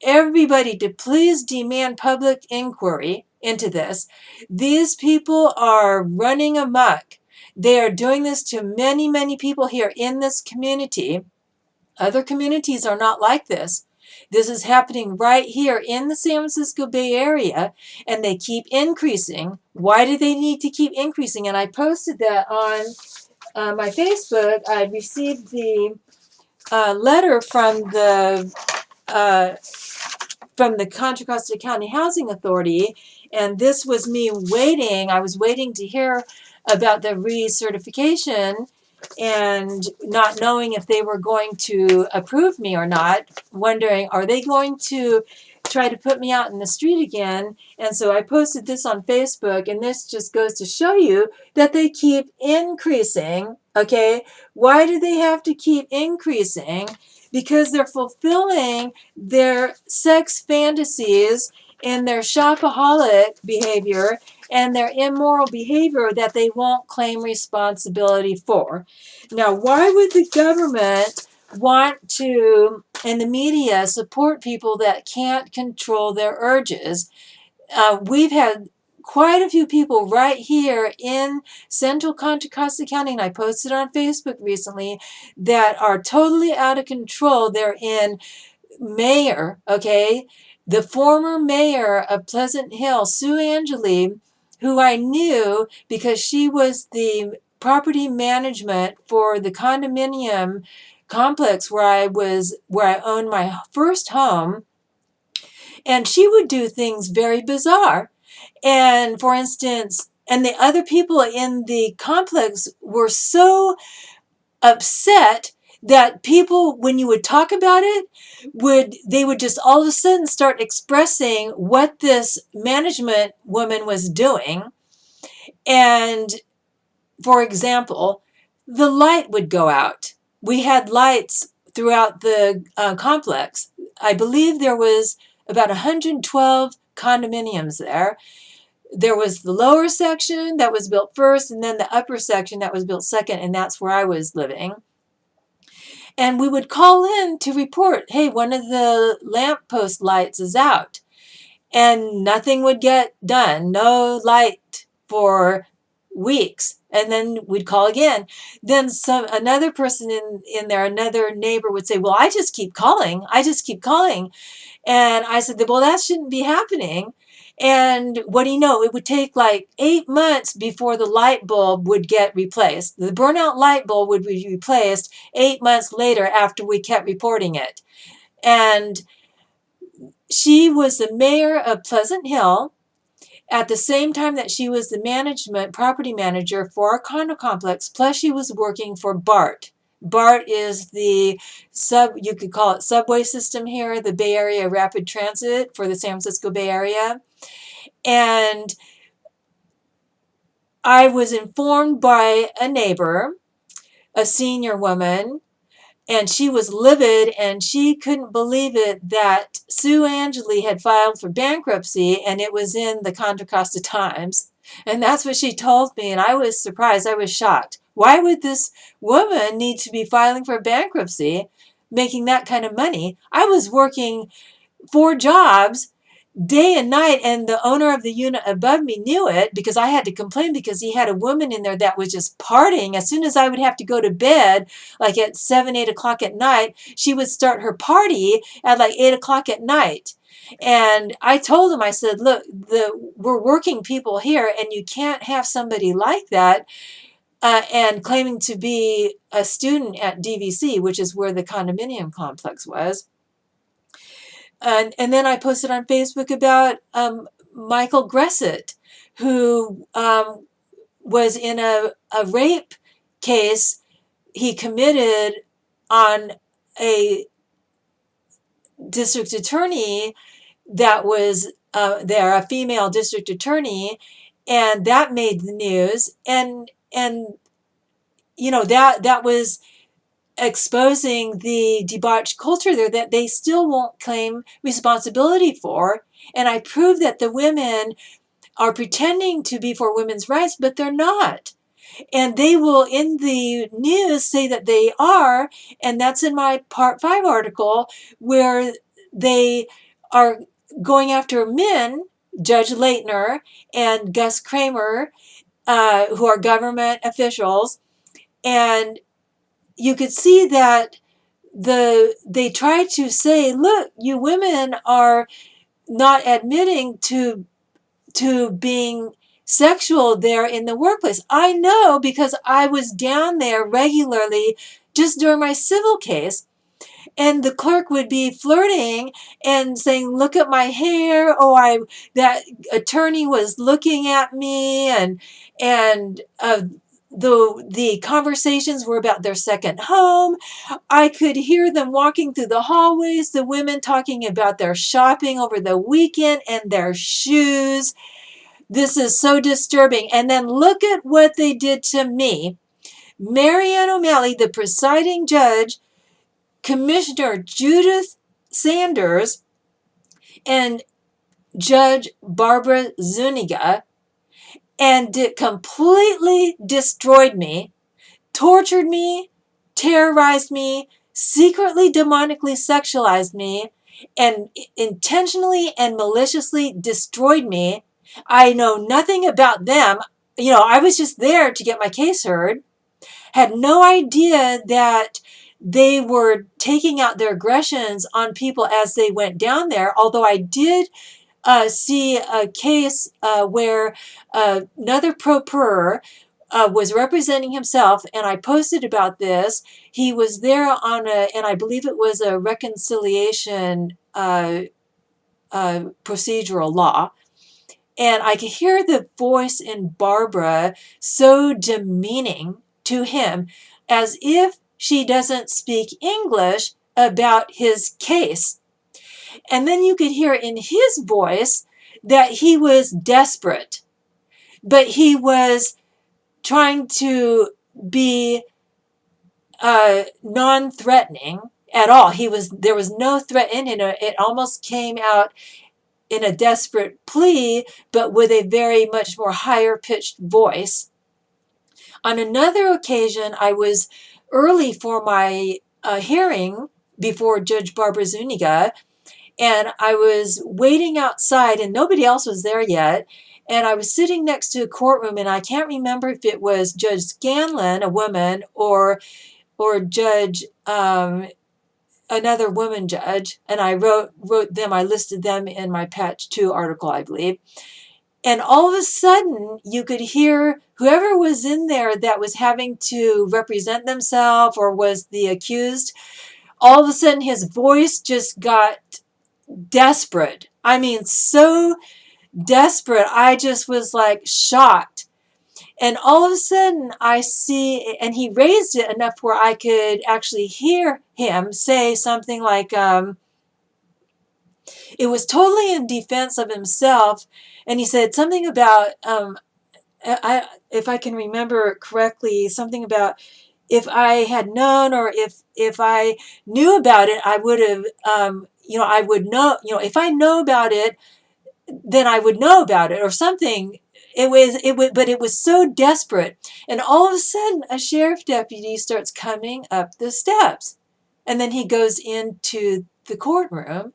S1: everybody to please demand public inquiry into this. These people are running amok. They are doing this to many, many people here in this community. Other communities are not like this. This is happening right here in the San Francisco Bay Area, and they keep increasing. Why do they need to keep increasing? And I posted that on my Facebook. I received the letter from the Contra Costa County Housing Authority, and this was me waiting. I was waiting to hear about the recertification and not knowing if they were going to approve me or not, wondering, are they going to try to put me out in the street again? And so I posted this on Facebook, and this just goes to show you that they keep increasing. Okay, why do they have to keep increasing? Because they're fulfilling their sex fantasies and their shopaholic behavior and their immoral behavior that they won't claim responsibility for. Now, why would the government want to, and the media, support people that can't control their urges? We've had quite a few people right here in central Contra Costa County, and I posted on Facebook recently, that are totally out of control. They're in mayor, okay? The former mayor of Pleasant Hill, Sue Angeli, who I knew because she was the property management for the condominium complex where I owned my first home, and she would do things very bizarre. And for instance, and the other people in the complex were so upset that people, when you would talk about it, they would just all of a sudden start expressing what this management woman was doing. And for example, the light would go out. We had lights throughout the complex. I believe there was about 112 condominiums there. There was the lower section that was built first, and then the upper section that was built second, and that's where I was living. And we would call in to report, hey, one of the lamppost lights is out. And nothing would get done, no light for weeks. And then we'd call again. Then another person in there, another neighbor would say, well, I just keep calling. And I said, well, that shouldn't be happening. And what do you know? It would take like 8 months before the light bulb would get replaced. The burnout light bulb would be replaced 8 months later after we kept reporting it. And she was the mayor of Pleasant Hill at the same time that she was the property manager for our condo complex, plus she was working for BART. BART is the you could call it subway system here, the Bay Area Rapid Transit for the San Francisco Bay Area. And I was informed by a neighbor, a senior woman, and she was livid and she couldn't believe it that Sue Angeli had filed for bankruptcy, and it was in the Contra Costa Times. And that's what she told me, and I was surprised. I was shocked. Why would this woman need to be filing for bankruptcy, making that kind of money? I was working 4 jobs day and night, and the owner of the unit above me knew it because I had to complain because he had a woman in there that was just partying. As soon as I would have to go to bed, like at 7, 8 o'clock at night, she would start her party at like 8 o'clock at night. And I told him, I said, look, we're working people here, and you can't have somebody like that and claiming to be a student at DVC, which is where the condominium complex was. And then I posted on Facebook about Michael Gressett, who was in a rape case he committed on a district attorney that was there, a female district attorney, and that made the news. And you know, that was exposing the debauched culture there that they still won't claim responsibility for. And I proved that the women are pretending to be for women's rights, but they're not. And they will, in the news, say that they are. And that's in my Part 5 article, where they are going after men, Judge Leitner and Gus Kramer, who are government officials. And you could see that they try to say, look, you women are not admitting to being sexual there in the workplace. I know because I was down there regularly just during my civil case. And the clerk would be flirting and saying, look at my hair. Oh, that attorney was looking at me. And the conversations were about their second home. I could hear them walking through the hallways, the women talking about their shopping over the weekend and their shoes. This is so disturbing. And then look at what they did to me. Marianne O'Malley, the presiding judge, Commissioner Judith Sanders, and Judge Barbara Zuniga, and it completely destroyed me, tortured me, terrorized me, secretly demonically sexualized me, and intentionally and maliciously destroyed me. I know nothing about them. You know, I was just there to get my case heard. Had no idea that they were taking out their aggressions on people as they went down there, although I did see a case where another procurer was representing himself, and I posted about this. He was there and I believe it was a reconciliation procedural law. And I could hear the voice in Barbara so demeaning to him, as if she doesn't speak English, about his case. And then you could hear in his voice that he was desperate, but he was trying to be non-threatening. at all. There was no threat in it. It almost came out in a desperate plea, but with a very much more higher pitched voice. On another occasion, I was early for my hearing before Judge Barbara Zuniga, and I was waiting outside, and nobody else was there yet. And I was sitting next to a courtroom, and I can't remember if it was Judge Scanlon, a woman, or Judge another woman judge. And I wrote them. I listed them in my Patch 2 article, I believe. And all of a sudden, you could hear whoever was in there that was having to represent themselves or was the accused. All of a sudden, his voice just got desperate. I mean, so desperate. I just was like shocked. And all of a sudden I see, and he raised it enough where I could actually hear him say something like, it was totally in defense of himself. And he said something about, if I can remember correctly, something about if I had known, or if I knew about it, I would have, I would know, if I know about it, then I would know about it, or something. But it was so desperate. And all of a sudden, a sheriff deputy starts coming up the steps. And then he goes into the courtroom.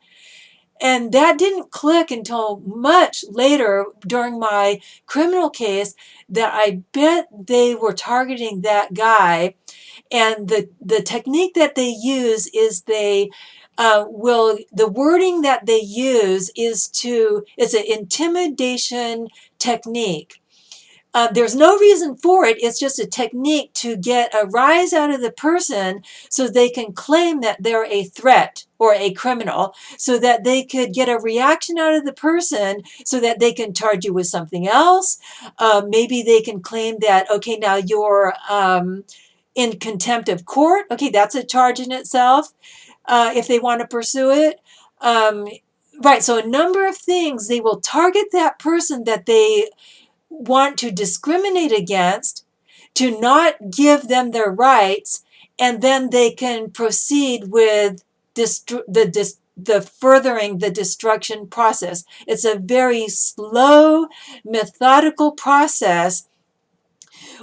S1: And that didn't click until much later during my criminal case, that I bet they were targeting that guy. And the technique that they use is the wording that they use is it's an intimidation technique. There's no reason for it. It's just a technique to get a rise out of the person so they can claim that they're a threat or a criminal, so that they could get a reaction out of the person so that they can charge you with something else. Maybe they can claim that, okay, now you're in contempt of court. Okay, that's a charge in itself, if they want to pursue it. Right, so a number of things. They will target that person that they want to discriminate against, to not give them their rights, and then they can proceed with the furthering the destruction process. It's a very slow, methodical process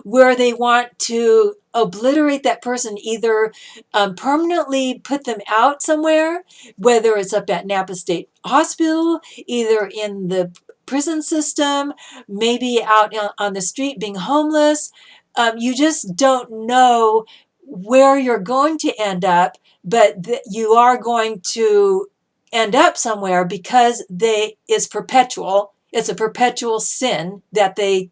S1: where they want to obliterate that person, either permanently put them out somewhere, whether it's up at Napa State Hospital, either in the prison system, maybe out on the street being homeless. You just don't know where you're going to end up, but you are going to end up somewhere, because it's perpetual. It's a perpetual sin that they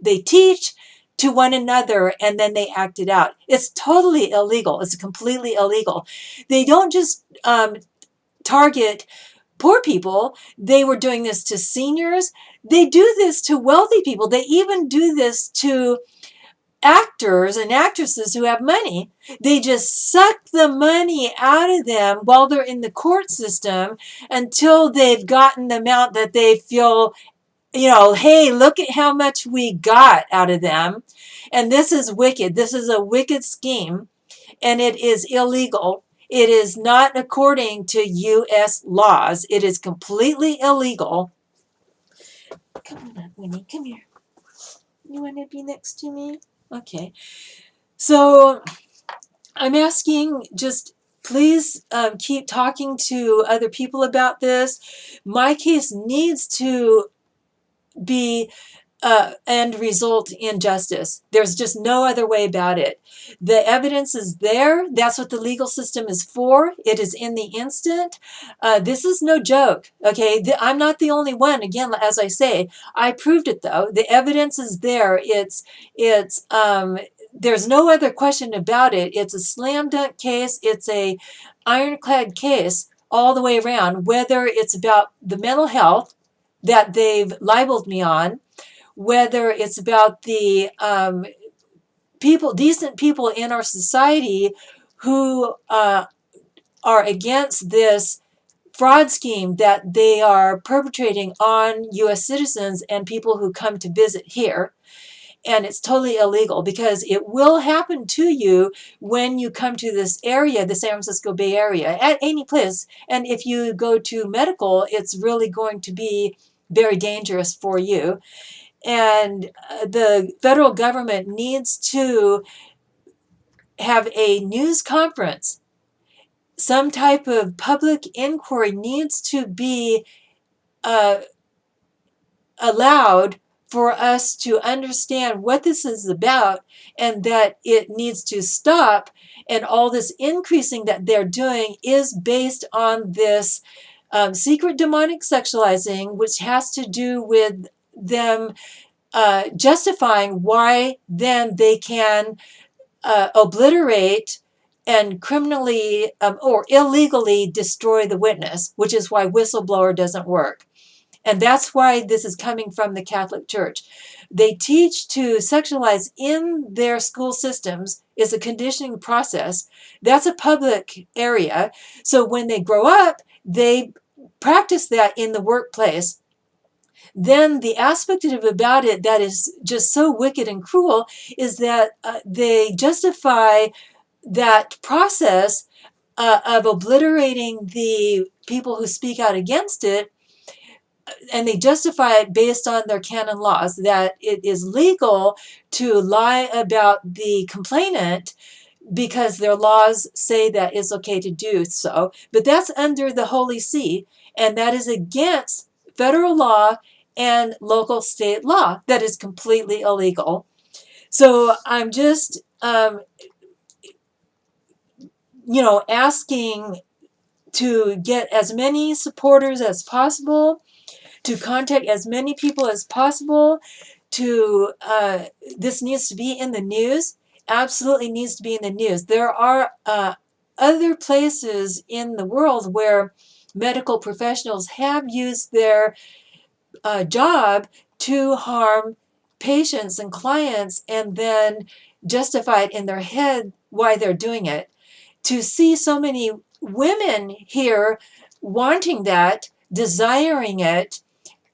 S1: teach to one another, and then they act it out. It's totally illegal. It's completely illegal. They don't just target poor people. They were doing this to seniors. They do this to wealthy people. They even do this to actors and actresses who have money. They just suck the money out of them while they're in the court system until they've gotten the amount that they feel, hey, look at how much we got out of them. And this is wicked. This is a wicked scheme, and it is illegal. It is not according to U.S. laws. It is completely illegal. Come on, Winnie, come here. You want to be next to me? Okay. So I'm asking, just please keep talking to other people about this. My case needs to be and result in justice. There's just no other way about it. The evidence is there. That's what the legal system is for. It is in the instant. This is no joke. Okay, I'm not the only one. Again, as I say, I proved it though. The evidence is there. There's no other question about it. It's a slam dunk case. It's a ironclad case all the way around. Whether it's about the mental health that they've libeled me on, whether it's about the decent people in our society who are against this fraud scheme that they are perpetrating on U.S. citizens and people who come to visit here. And it's totally illegal because it will happen to you when you come to this area, the San Francisco Bay Area, at any place. And if you go to medical, it's really going to be very dangerous for you. And the federal government needs to have a news conference. Some type of public inquiry needs to be allowed for us to understand what this is about and that it needs to stop. And all this increasing that they're doing is based on this secret demonic sexualizing, which has to do with them justifying why then they can obliterate and criminally or illegally destroy the witness, which is why whistleblower doesn't work. And that's why this is coming from the Catholic Church. They teach to sexualize in their school systems is a conditioning process. That's a public area. So when they grow up, they practice that in the workplace. Then the aspect about it that is just so wicked and cruel is that they justify that process of obliterating the people who speak out against it, and they justify it based on their canon laws, that it is legal to lie about the complainant because their laws say that it's okay to do so. But that's under the Holy See, and that is against federal law and local state law. That is completely illegal. So I'm just, asking to get as many supporters as possible, to contact as many people as possible, to this needs to be in the news. Absolutely needs to be in the news. There are other places in the world where medical professionals have used their job to harm patients and clients and then justify it in their head why they're doing it. To see so many women here wanting that, desiring it,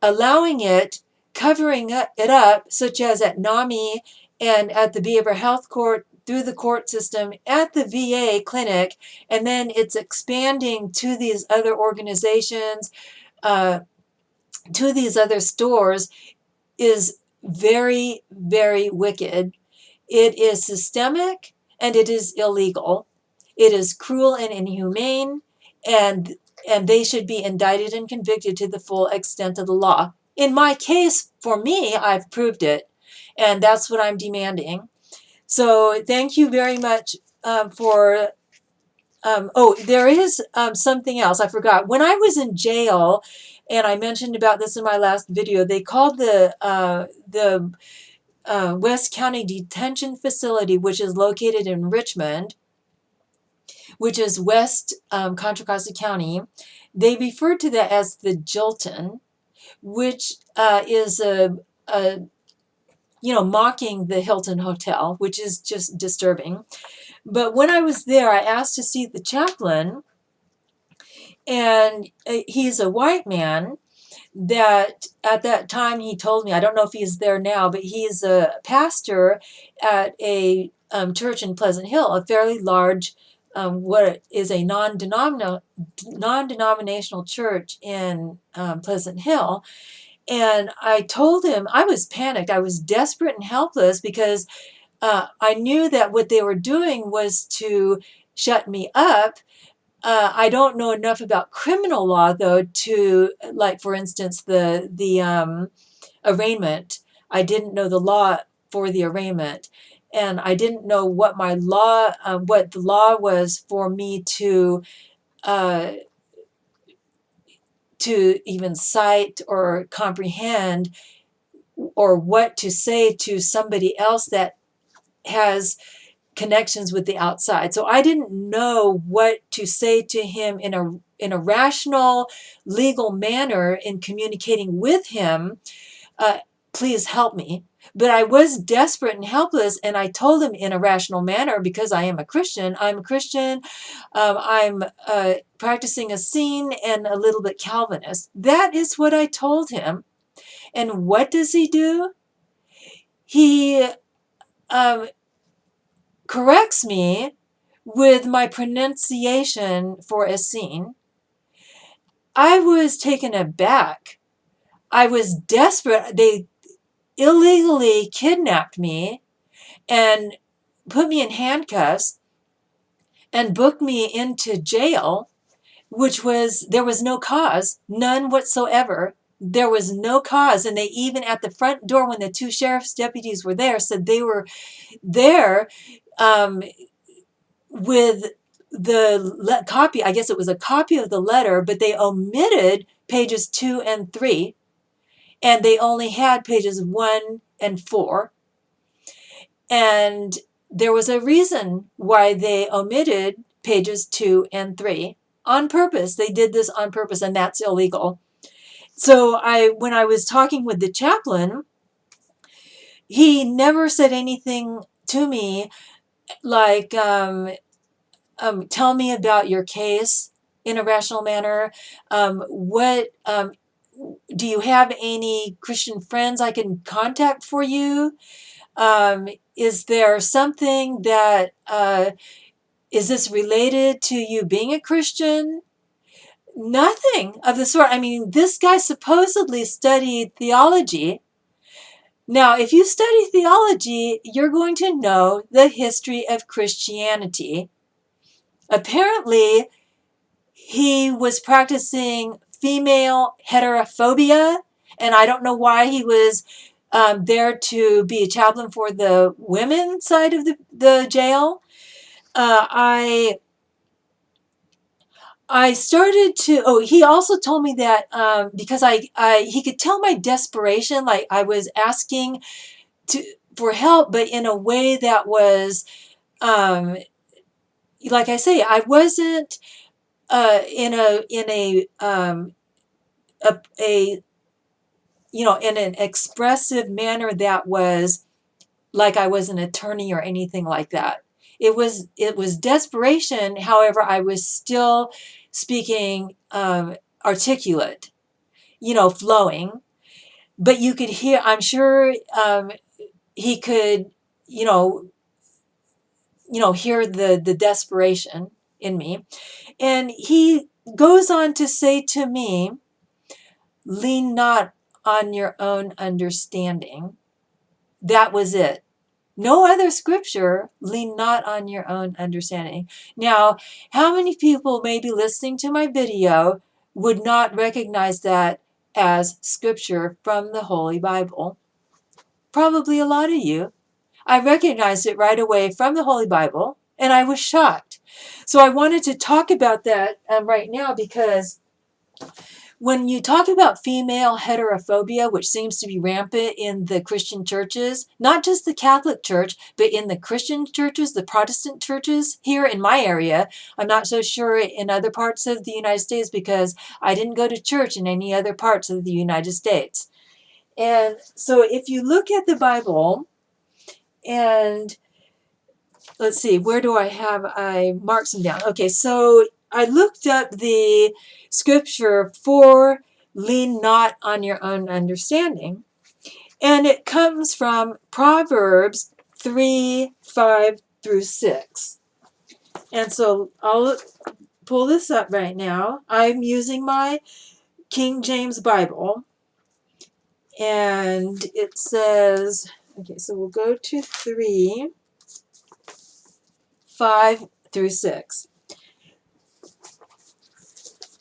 S1: allowing it, covering it up, such as at NAMI and at the Behavioral Health Court, through the court system, at the VA clinic, and then it's expanding to these other organizations, to these other stores, is very, very wicked. It is systemic and it is illegal. It is cruel and inhumane, and they should be indicted and convicted to the full extent of the law. In my case, for me, I've proved it, and that's what I'm demanding. So thank you very much for... there is something else I forgot. When I was in jail, and I mentioned about this in my last video, they called the West County Detention Facility, which is located in Richmond, which is West Contra Costa County. They refer to that as the Jilton, which is mocking the Hilton Hotel, which is just disturbing. But when I was there, I asked to see the chaplain, and he's a white man that at that time he told me, I don't know if he's there now, but he's a pastor at a church in Pleasant Hill, a fairly large, what is a non-denominational church in Pleasant Hill. And I told him, I was panicked. I was desperate and helpless because I knew that what they were doing was to shut me up. I don't know enough about criminal law, though, to, like, for instance, the arraignment. I didn't know the law for the arraignment, and I didn't know what what the law was for me to even cite or comprehend, or what to say to somebody else that has connections with the outside. So I didn't know what to say to him in a rational, legal manner in communicating with him. Please help me. But I was desperate and helpless, and I told him in a rational manner, because I am a Christian. I'm a Christian. I'm practicing Essene and a little bit Calvinist. That is what I told him. And what does he do? he corrects me with my pronunciation for a scene. I was taken aback. I was desperate. They illegally kidnapped me and put me in handcuffs and booked me into jail, there was no cause, none whatsoever. There was no cause. And they even at the front door, when the two sheriff's deputies were there, said they were there with the copy. I guess it was a copy of the letter, but they omitted pages 2 and 3, and they only had pages 1 and 4. And there was a reason why they omitted pages 2 and 3 on purpose. They did this on purpose, and that's illegal. So when I was talking with the chaplain, he never said anything to me like, tell me about your case in a rational manner. Do you have any Christian friends I can contact for you? Is there something that, is this related to you being a Christian? Nothing of the sort. I mean, this guy supposedly studied theology. Now, if you study theology, you're going to know the history of Christianity. Apparently, he was practicing female heterophobia, and I don't know why he was there to be a chaplain for the women's side of the jail. I started to, he also told me that because he could tell my desperation, like I was asking for help, but in a way that was, like I say, I wasn't in an expressive manner that was like I was an attorney or anything like that. It was desperation. However, I was still speaking articulate, flowing. But you could hear, I'm sure he could, hear the desperation in me. And he goes on to say to me, lean not on your own understanding. That was it. No other scripture, lean not on your own understanding. Now, how many people maybe listening to my video would not recognize that as scripture from the Holy Bible? Probably a lot of you. I recognized it right away from the Holy Bible, and I was shocked. So I wanted to talk about that right now, because when you talk about female heterophobia, which seems to be rampant in the Christian churches, not just the Catholic Church, but in the Christian churches, the Protestant churches here in my area, I'm not so sure in other parts of the United States because I didn't go to church in any other parts of the United States. And so if you look at the Bible, and let's see, where do I marked some down. Okay, so I looked up the scripture for lean not on your own understanding. And it comes from Proverbs 3:5-6. And so I'll pull this up right now. I'm using my King James Bible. And it says, okay, so we'll go to 3:5-6.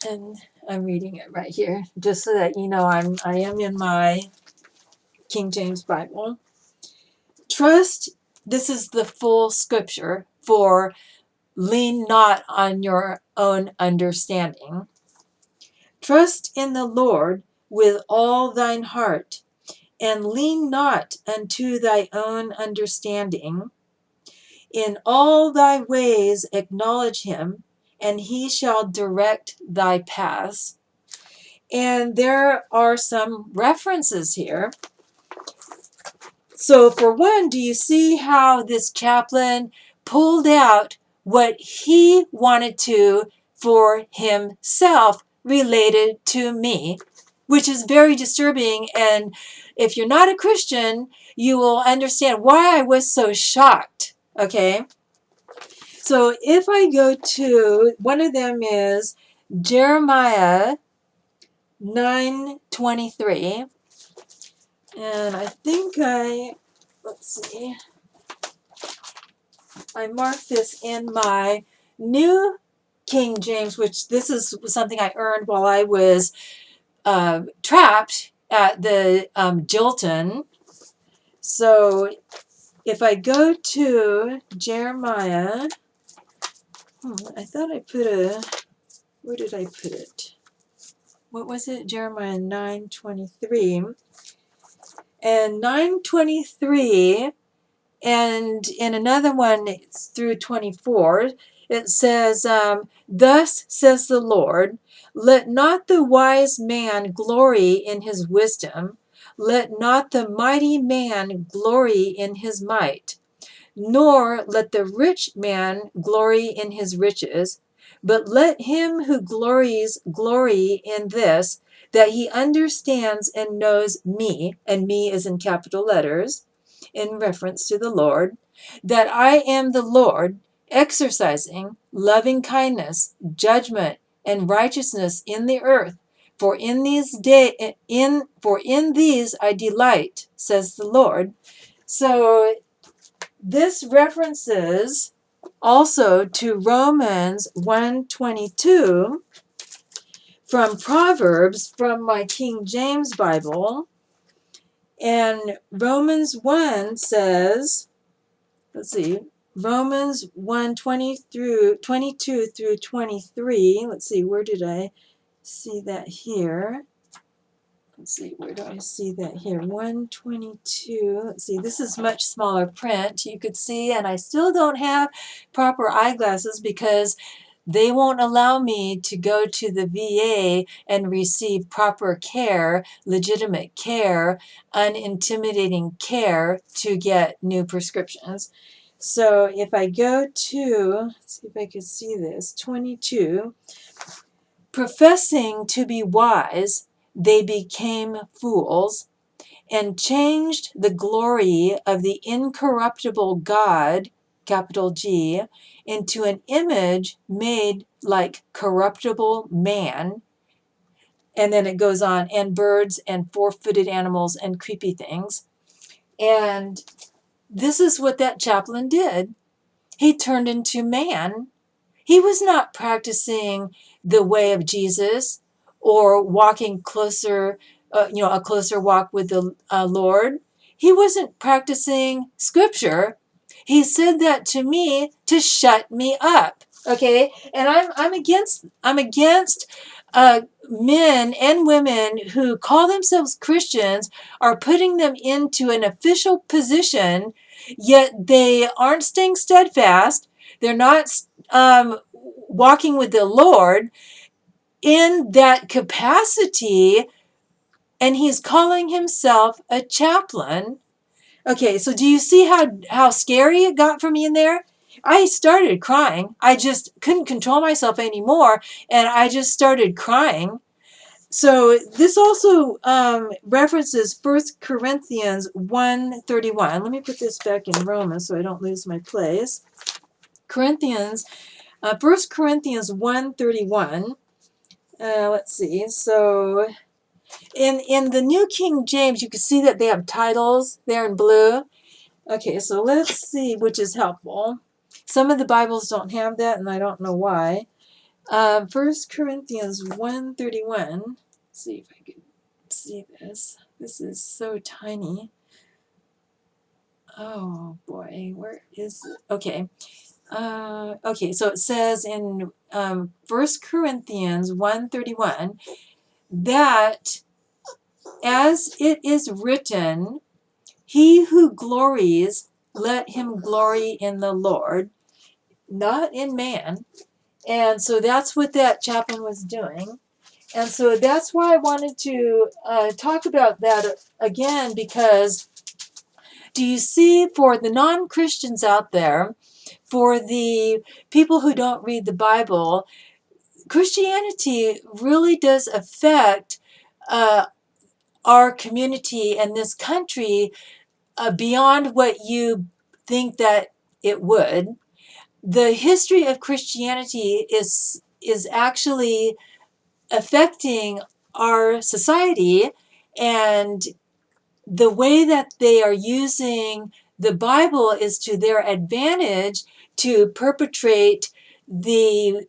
S1: And I'm reading it right here, just so that you know I am in my King James Bible. This is the full scripture for lean not on your own understanding. Trust in the Lord with all thine heart, and lean not unto thy own understanding. In all thy ways acknowledge him, and he shall direct thy paths. And there are some references here. So for one, do you see how this chaplain pulled out what he wanted to for himself related to me? which is very disturbing. And if you're not a Christian, you will understand why I was so shocked. Okay. So if I go to, one of them is Jeremiah 9:23. And I think let's see, I marked this in my New King James, which this is something I earned while I was trapped at the Jilton. So if I go to Jeremiah, I thought I put where did I put it? What was it? Jeremiah 9:23. And 9:23, and in another one it's through 24, it says, thus says the Lord, let not the wise man glory in his wisdom, let not the mighty man glory in his might, nor let the rich man glory in his riches, but let him who glories glory in this, that he understands and knows me, and me is in capital letters, in reference to the Lord, that I am the Lord, exercising loving kindness, judgment, and righteousness in the earth. For in these I delight, says the Lord. So this references also to Romans 1:22 from Proverbs from my King James Bible. And Romans 1 says, let's see, Romans 1:20 through 22 through 23. Let's see, where did I see that here? Let's see, where do I see that here? 122. Let's see, this is much smaller print. You could see, and I still don't have proper eyeglasses because they won't allow me to go to the VA and receive proper care, legitimate care, unintimidating care to get new prescriptions. So if I go to, let's see if I can see this, 22, professing to be wise, they became fools and changed the glory of the incorruptible God, capital G, into an image made like corruptible man. And then it goes on, and birds and four-footed animals and creepy things. And this is what that chaplain did. He turned into man. He was not practicing the way of Jesus or walking closer, a closer walk with the Lord. He wasn't practicing scripture. He said that to me to shut me up. Okay, and I'm against men and women who call themselves Christians, are putting them into an official position, yet they aren't staying steadfast. They're not walking with the Lord in that capacity, and he's calling himself a chaplain. Okay, so do you see how scary it got for me in there? I started crying. I just couldn't control myself anymore, and I just started crying. So this also references 1 Corinthians 1:31. Let me put this back in Romans so I don't lose my place. 1 Corinthians 1:31. Let's see. So in the New King James, you can see that they have titles there in blue. Okay, so let's see which is helpful. Some of the Bibles don't have that, and I don't know why. 1 Corinthians 1:31. Let's see if I can see this. This is so tiny. Oh boy, where is it? Okay. Okay, so it says in 1 Corinthians 1:31 that as it is written, he who glories, let him glory in the Lord, not in man. And so that's what that chaplain was doing. And so that's why I wanted to talk about that again, because do you see, for the non-Christians out there, for the people who don't read the Bible, Christianity really does affect our community and this country beyond what you think that it would. The history of Christianity is actually affecting our society, and the way that they are using the Bible is to their advantage to perpetrate the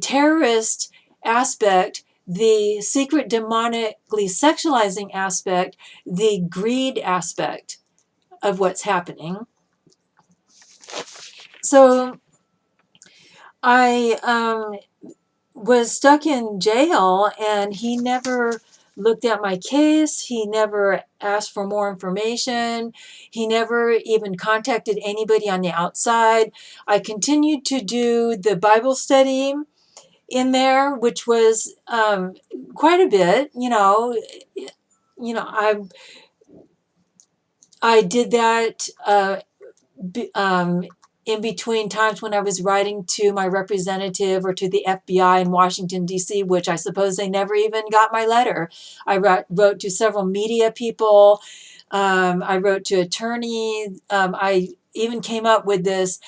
S1: terrorist aspect, the secret demonically sexualizing aspect, the greed aspect of what's happening. So I was stuck in jail, and he never looked at my case. He never asked for more information. He never even contacted anybody on the outside. I continued to do the Bible study in there, which was quite a bit. I did that in between times when I was writing to my representative or to the FBI in Washington, D.C., which I suppose they never even got my letter. I wrote to several media people. I wrote to attorneys. I even came up with this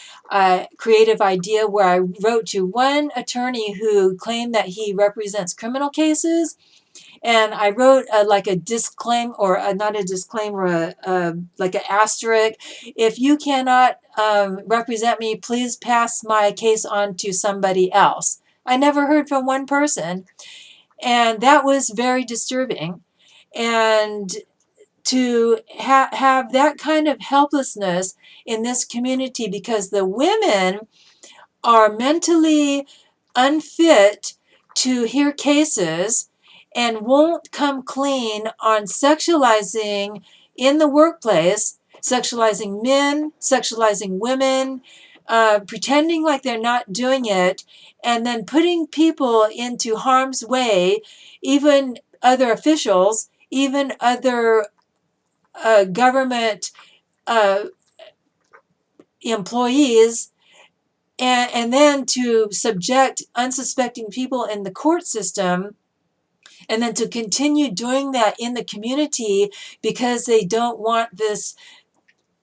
S1: creative idea where I wrote to one attorney who claimed that he represents criminal cases. And I wrote like a disclaimer, or not a disclaimer, like an asterisk. If you cannot represent me, please pass my case on to somebody else. I never heard from one person. And that was very disturbing. And to have that kind of helplessness in this community, because the women are mentally unfit to hear cases and won't come clean on sexualizing in the workplace, sexualizing men, sexualizing women, pretending like they're not doing it, and then putting people into harm's way, even other officials, even other government employees, and then to subject unsuspecting people in the court system, and then to continue doing that in the community because they don't want this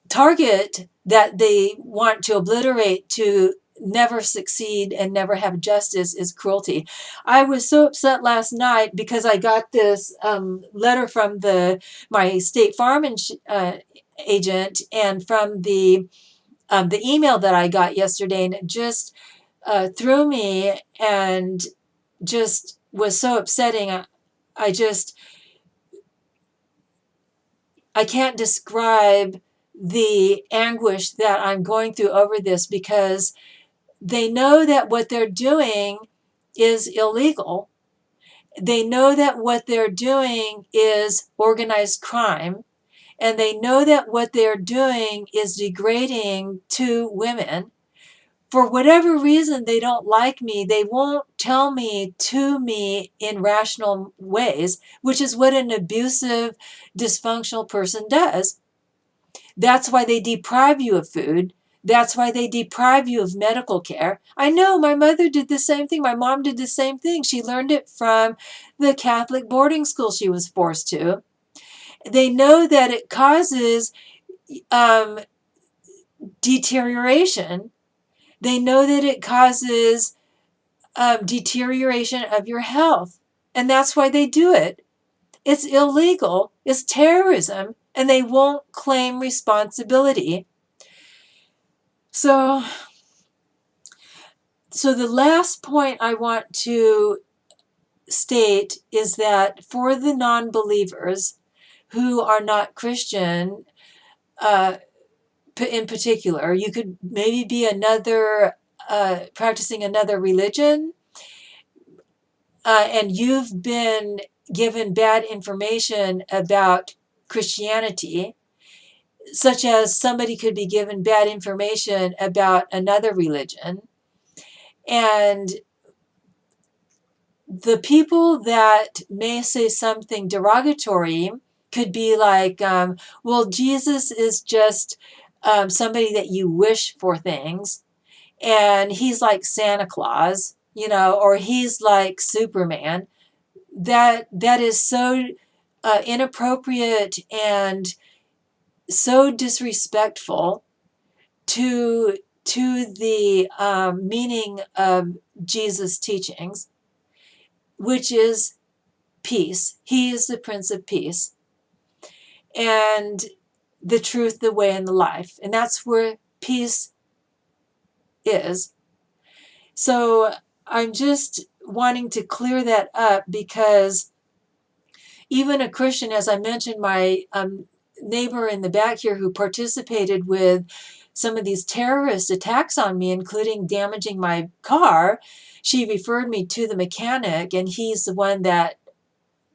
S1: target that they want to obliterate to never succeed and never have justice, is cruelty. I was so upset last night because I got this letter from my State Farm agent, and from the email that I got yesterday, and it just threw me and just was so upsetting. I can't describe the anguish that I'm going through over this, because they know that what they're doing is illegal. They know that what they're doing is organized crime. And they know that what they're doing is degrading to women. For whatever reason, they don't like me. They won't tell me to me in rational ways, which is what an abusive, dysfunctional person does. That's why they deprive you of food. That's why they deprive you of medical care. I know my mother did the same thing. My mom did the same thing. She learned it from the Catholic boarding school she was forced to. They know that it causes deterioration. They know that it causes deterioration of your health. And that's why they do it. It's illegal. It's terrorism. And they won't claim responsibility. So the last point I want to state is that for the non-believers who are not Christian, in particular, you could maybe be practicing another religion, and you've been given bad information about Christianity, such as somebody could be given bad information about another religion. And the people that may say something derogatory could be like, well, Jesus is just somebody that you wish for things, and he's like Santa Claus, or he's like Superman. that is so inappropriate and so disrespectful to the meaning of Jesus' teachings, which is peace. He is the Prince of Peace, and the truth, the way, and the life. And that's where peace is. So I'm just wanting to clear that up, because even a Christian, as I mentioned, my neighbor in the back here who participated with some of these terrorist attacks on me, including damaging my car, she referred me to the mechanic, and he's the one that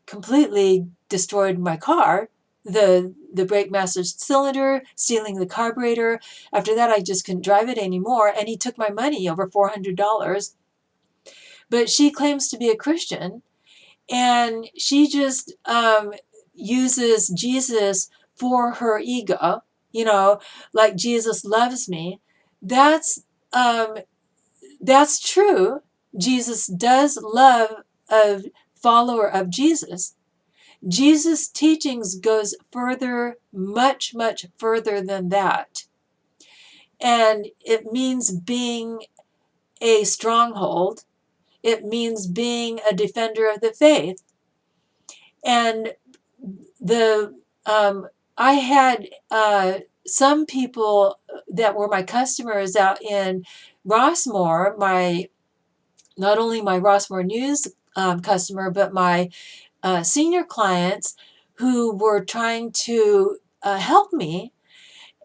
S1: completely destroyed my car. The brake master cylinder, stealing the carburetor. After that, I just couldn't drive it anymore, and he took my money, over $400. But she claims to be a Christian, and she just uses Jesus for her ego, like Jesus loves me. That's that's true. Jesus does love a follower of Jesus. Jesus' teachings goes further, much, much further than that. And it means being a stronghold. It means being a defender of the faith. And the I had some people that were my customers out in Rossmore, not only my Rossmore News customer, but my senior clients who were trying to help me,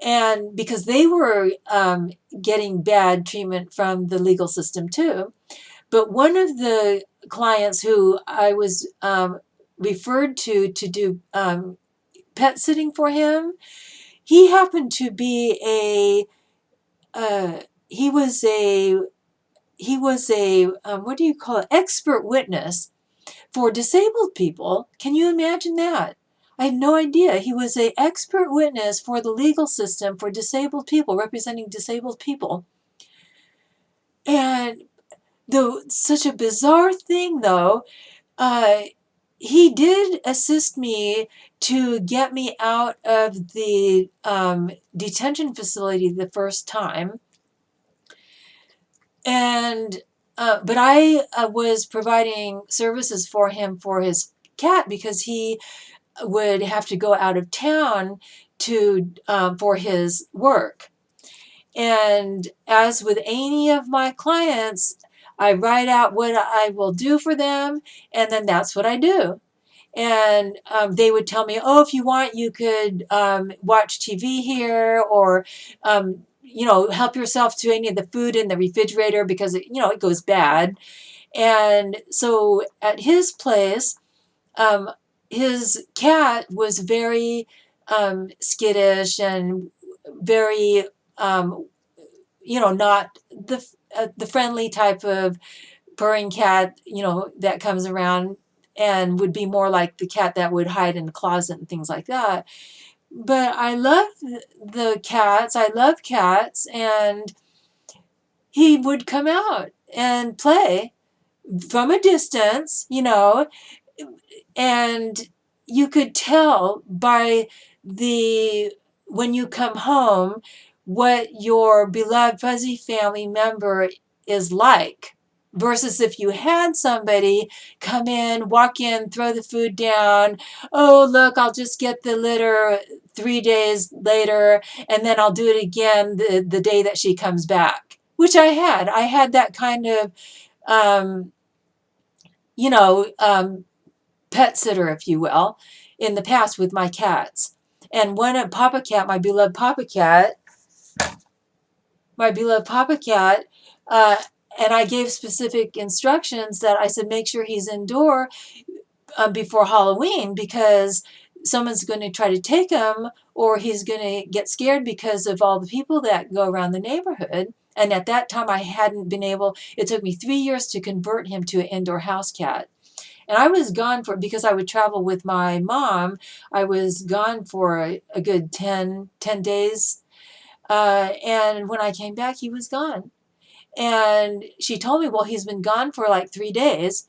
S1: and because they were getting bad treatment from the legal system too. But one of the clients who I was referred to do pet sitting for him, he happened to be he was a what do you call it, expert witness for disabled people. Can you imagine that? I had no idea. He was an expert witness for the legal system for disabled people, representing disabled people. And such a bizarre thing, though, he did assist me to get me out of the detention facility the first time. And but I was providing services for him for his cat, because he would have to go out of town to for his work. And as with any of my clients, I write out what I will do for them, and then that's what I do. And they would tell me, oh, if you want, you could watch TV here, or help yourself to any of the food in the refrigerator, because it goes bad. And so at his place, his cat was very skittish and very not the friendly type of purring cat that comes around, and would be more like the cat that would hide in the closet and things like that. But I love the cats. I love cats, and he would come out and play from a distance, and you could tell by when you come home what your beloved fuzzy family member is like, versus if you had somebody come in, walk in, throw the food down. Oh, look, I'll just get the litter 3 days later, and then I'll do it again the day that she comes back, which I had that kind of pet sitter, if you will, in the past with my cats. And one at Papa Cat, my beloved Papa Cat, and I gave specific instructions that I said, make sure he's indoor before Halloween, because someone's going to try to take him, or he's going to get scared because of all the people that go around the neighborhood. And at that time, I hadn't been able, it took me 3 years to convert him to an indoor house cat. And I was gone because I would travel with my mom. I was gone for a good 10 days. And when I came back, he was gone. And she told me, well, he's been gone for like 3 days.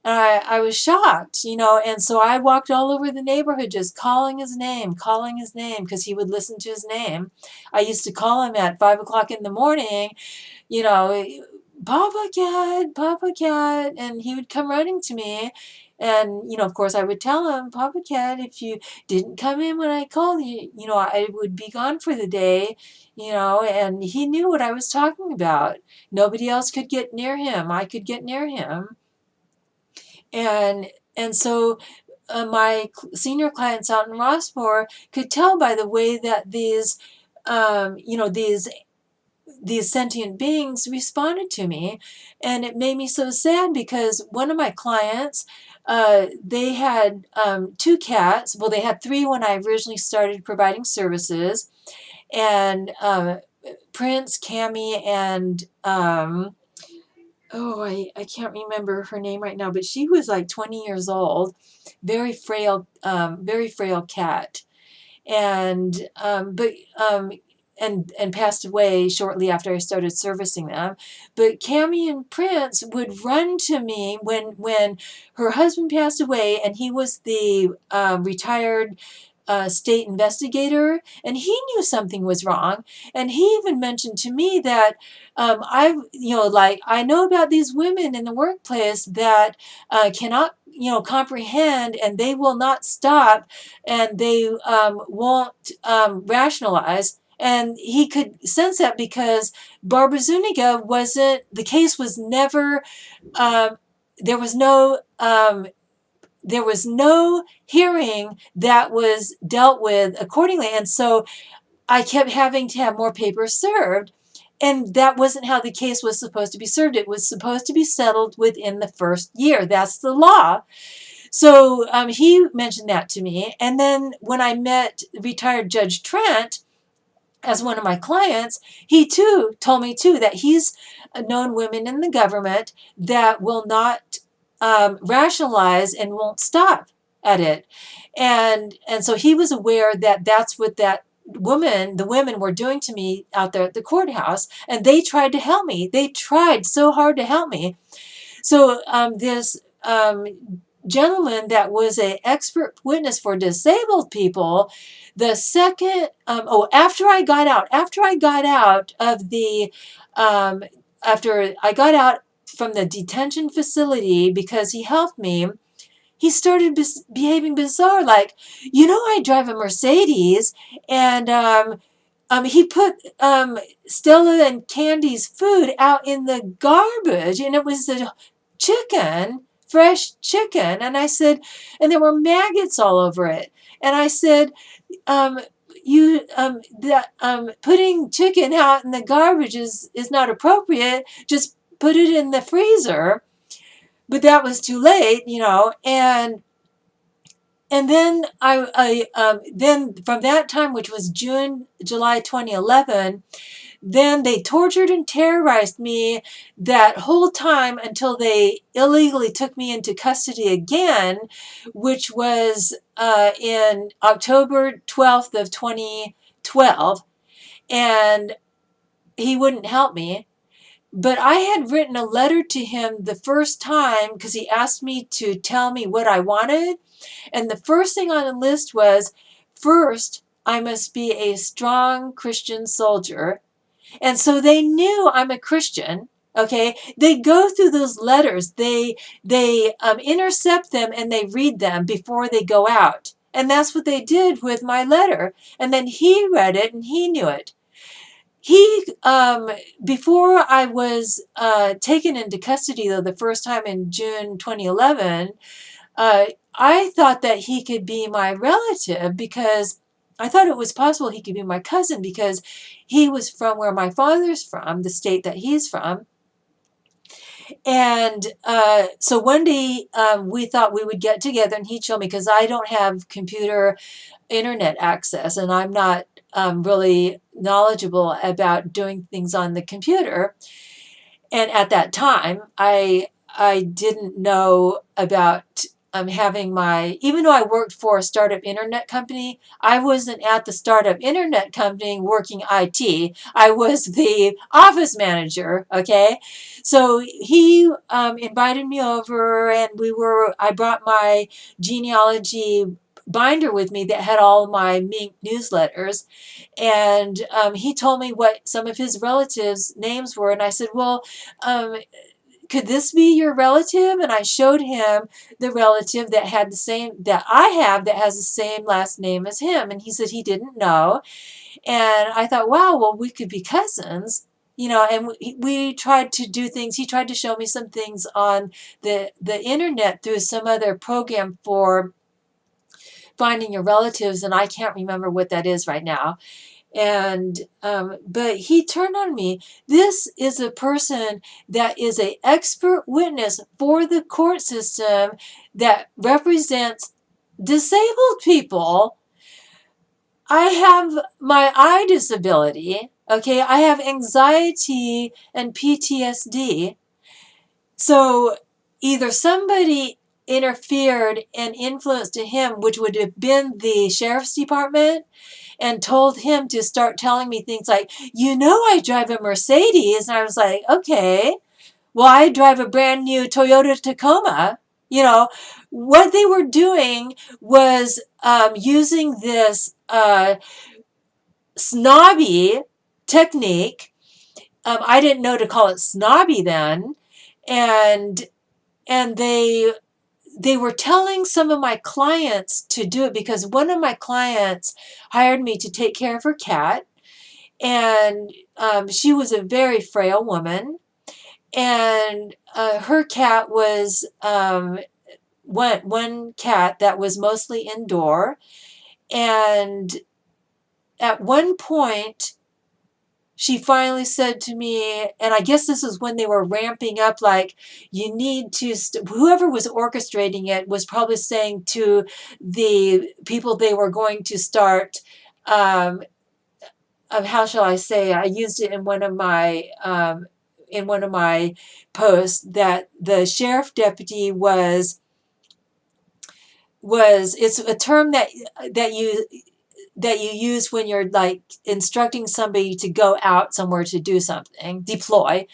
S1: And I was shocked, and so I walked all over the neighborhood just calling his name, because he would listen to his name. I used to call him at 5 o'clock in the morning, you know, Papa Cat, and he would come running to me. And, of course, I would tell him, Papa Cat, if you didn't come in when I called you, I would be gone for the day, and he knew what I was talking about. Nobody else could get near him. I could get near him. And so my senior clients out in Rossmore could tell by the way that these sentient beings responded to me. And it made me so sad because one of my clients, they had two cats. Well, they had three when I originally started providing services. And Prince, Cammy, and I can't remember her name right now, but she was like 20 years old, very frail cat, and and passed away shortly after I started servicing them. But Cammy and Prince would run to me when her husband passed away, and he was the retired state investigator, and he knew something was wrong. And he even mentioned to me that I know about these women in the workplace that cannot, comprehend, and they will not stop, and they won't rationalize. And he could sense that because Barbara Zuniga the case was never, um, there was no hearing that was dealt with accordingly. And so I kept having to have more papers served. And that wasn't how the case was supposed to be served. It was supposed to be settled within the first year. That's the law. So he mentioned that to me. And then when I met retired Judge Trent as one of my clients, he too told me too that he's known women in the government that will not rationalize and won't stop at it. And so he was aware that that's what the women were doing to me out there at the courthouse, and they tried to help me. They tried so hard to help me. So this gentleman that was an expert witness for disabled people, the second, after I got out of the, after I got out from the detention facility because he helped me, he started behaving bizarre. Like, I drive a Mercedes, and he put Stella and Candy's food out in the garbage, and it was the fresh chicken. And I said, and there were maggots all over it. And I said, putting chicken out in the garbage is not appropriate. Just put it in the freezer. But that was too late, and then then from that time, which was July 2011, then they tortured and terrorized me that whole time until they illegally took me into custody again, which was in October 12th of 2012, and he wouldn't help me. But I had written a letter to him the first time because he asked me to tell me what I wanted. And the first thing on the list was, first, I must be a strong Christian soldier. And so they knew I'm a Christian. Okay, they go through those letters. They intercept them and they read them before they go out. And that's what they did with my letter. And then he read it and he knew it. He, before I was taken into custody, though, the first time in June 2011, I thought that he could be my relative because I thought it was possible he could be my cousin because he was from where my father's from, the state that he's from. And so one day we thought we would get together and he'd show me, because I don't have internet access, and I'm not really knowledgeable about doing things on the computer. And at that time, I didn't know about having even though I worked for a startup internet company, I wasn't at the startup internet company working IT. I was the office manager, okay? So he invited me over, and I brought my genealogy binder with me that had all my Mink newsletters. And he told me what some of his relatives' names were. And I said, well, could this be your relative? And I showed him the relative that had the same, that I have, that has the same last name as him. And he said he didn't know. And I thought, wow, well, we could be cousins. And we tried to do things. He tried to show me some things on the internet through some other program for finding your relatives, and I can't remember what that is right now. And but he turned on me. This is a person that is an expert witness for the court system that represents disabled people. I have my eye disability. Okay, I have anxiety and PTSD. So either somebody interfered and influenced him, which would have been the sheriff's department, and told him to start telling me things like, I drive a Mercedes. And I was like, okay, well, I drive a brand new Toyota Tacoma. What they were doing was using this snobby technique. I didn't know to call it snobby then. And they were telling some of my clients to do it, because one of my clients hired me to take care of her cat. And she was a very frail woman. And her cat was one cat that was mostly indoor. And at one point, she finally said to me, and I guess this is when they were ramping up, like, you need to, whoever was orchestrating it was probably saying to the people they were going to start, how shall I say, I used it in one of my posts, that the sheriff deputy was it's a term that you use when you're like instructing somebody to go out somewhere to do something, deploy.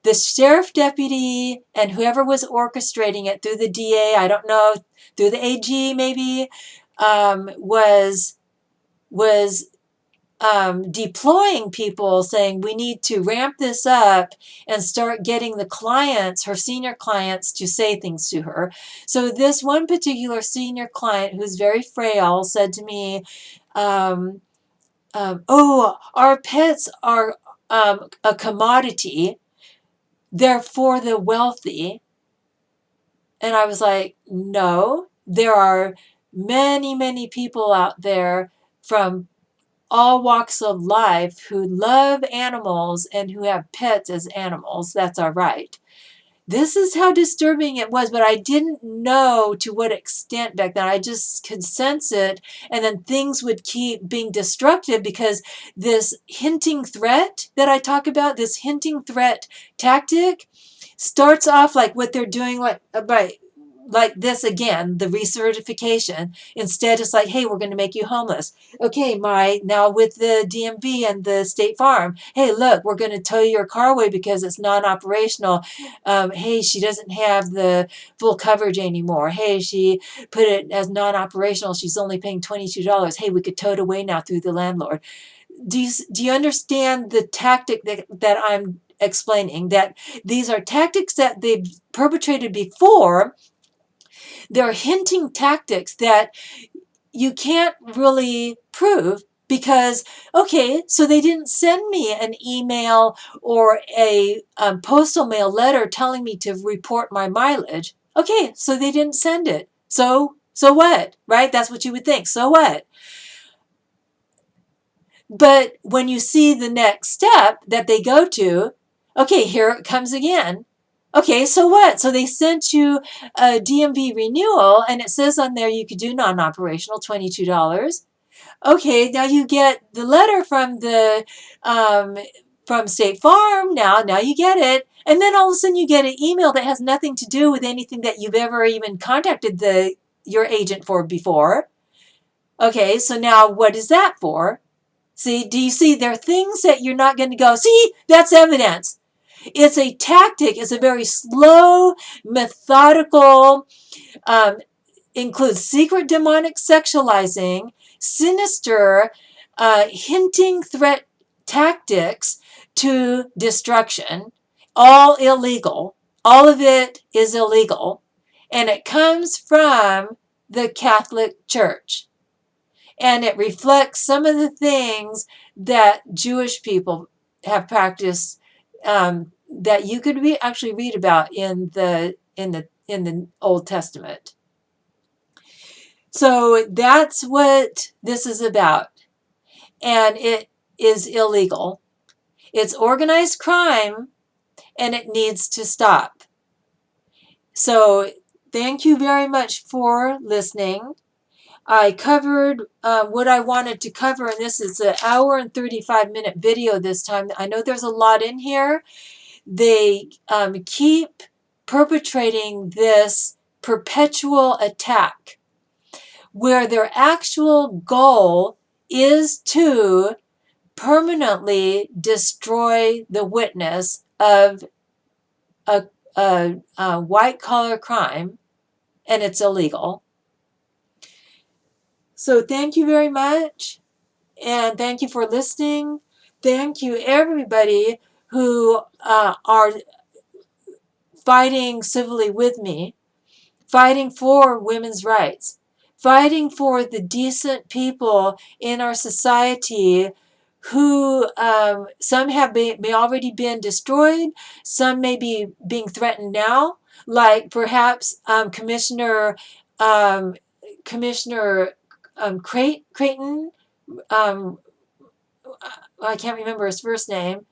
S1: The sheriff deputy and whoever was orchestrating it through the DA, I don't know, through the AG maybe, was deploying people, saying we need to ramp this up and start getting the clients, her senior clients, to say things to her. So this one particular senior client, who's very frail, said to me, oh, our pets are a commodity. They're for the wealthy. And I was like, no, there are many, many people out there from all walks of life who love animals and who have pets as animals. That's our right. This is how disturbing it was, but I didn't know to what extent back then. I just could sense it, and then things would keep being destructive, because this hinting threat that I talk about, this hinting threat tactic, starts off like what they're doing, like this again, the recertification. Instead, it's like, hey, we're going to make you homeless. Okay, now with the DMV and the State Farm, hey, look, we're going to tow your car away because it's non-operational. Hey, she doesn't have the full coverage anymore. Hey, she put it as non-operational. She's only paying $22. Hey, we could tow it away now through the landlord. Do you understand the tactic that I'm explaining? That these are tactics that they've perpetrated before. They're hinting tactics that you can't really prove, because, okay, so they didn't send me an email or a postal mail letter telling me to report my mileage. Okay, so they didn't send it. So what, right? That's what you would think. So what? But when you see the next step that they go to, okay, here it comes again. Okay, so what? So they sent you a DMV renewal, and it says on there you could do non-operational, $22. Okay, now you get the letter from the from State Farm. Now you get it. And then all of a sudden you get an email that has nothing to do with anything that you've ever even contacted your agent for before. Okay, so now what is that for? See, do you see? There are things that you're not going to go, see, that's evidence. It's a tactic. It's a very slow, methodical, includes secret demonic sexualizing, sinister, hinting threat tactics to destruction, all illegal. All of it is illegal. And it comes from the Catholic Church. And it reflects some of the things that Jewish people have practiced, that you could actually read about in the Old Testament. So that's what this is about. And it is illegal. It's organized crime, and it needs to stop. So thank you very much for listening. I covered what I wanted to cover, and this is an hour and 35-minute video this time. I know there's a lot in here. They keep perpetrating this perpetual attack, where their actual goal is to permanently destroy the witness of a white-collar crime, and it's illegal. So thank you very much, and thank you for listening. Thank you, everybody who are fighting civilly with me, fighting for women's rights, fighting for the decent people in our society who some have may already been destroyed, some may be being threatened now, like perhaps Commissioner Creighton. I can't remember his first name.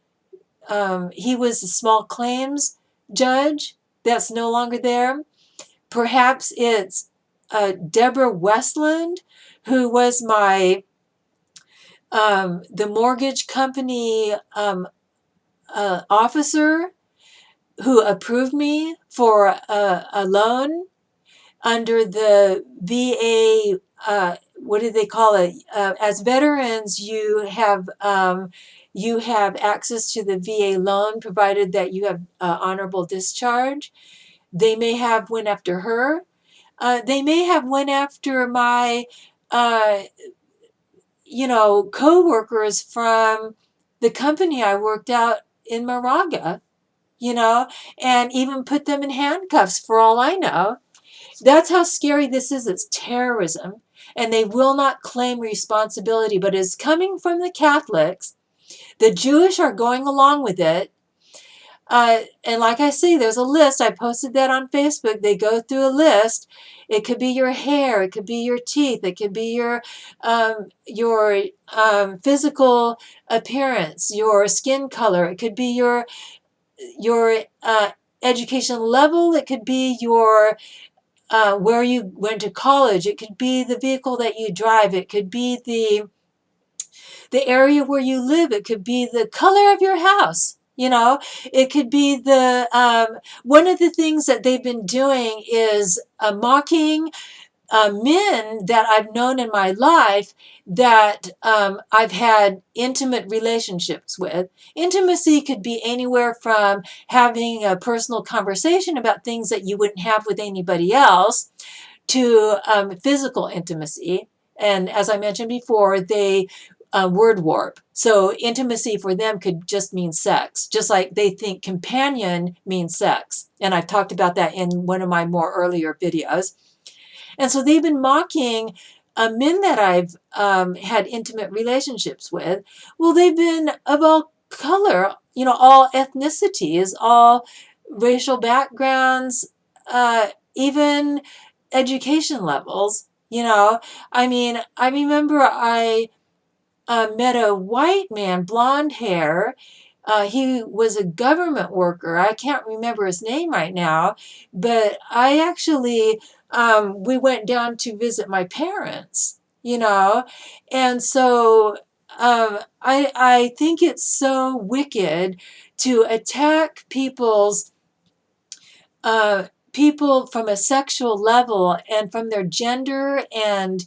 S1: He was a small claims judge that's no longer there. Perhaps it's Deborah Westland, who was the mortgage company officer who approved me for a loan under the VA. What do they call it? As veterans, you have access to the VA loan, provided that you have honorable discharge. They may have went after her. They may have went after my co-workers from the company I worked out in Moraga, and even put them in handcuffs for all I know. That's how scary this is. It's terrorism, and they will not claim responsibility, but it's coming from the Catholics. The Jewish are going along with it. And like I say, there's a list. I posted that on Facebook. They go through a list. It could be your hair. It could be your teeth. It could be your physical appearance, your skin color. It could be your education level. It could be your where you went to college. It could be the vehicle that you drive. It could be the area where you live. It could be the color of your house. It could be one of the things that they've been doing is mocking men that I've known in my life that I've had intimate relationships with. Intimacy could be anywhere from having a personal conversation about things that you wouldn't have with anybody else to physical intimacy. And as I mentioned before, they word warp. So intimacy for them could just mean sex, just like they think companion means sex. And I've talked about that in one of my more earlier videos. And so they've been mocking men that I've had intimate relationships with. Well, they've been of all color, all ethnicities, all racial backgrounds, even education levels. I mean, I remember I met a white man, blonde hair. He was a government worker. I can't remember his name right now, but I actually, we went down to visit my parents, and so I think it's so wicked to attack people from a sexual level and from their gender and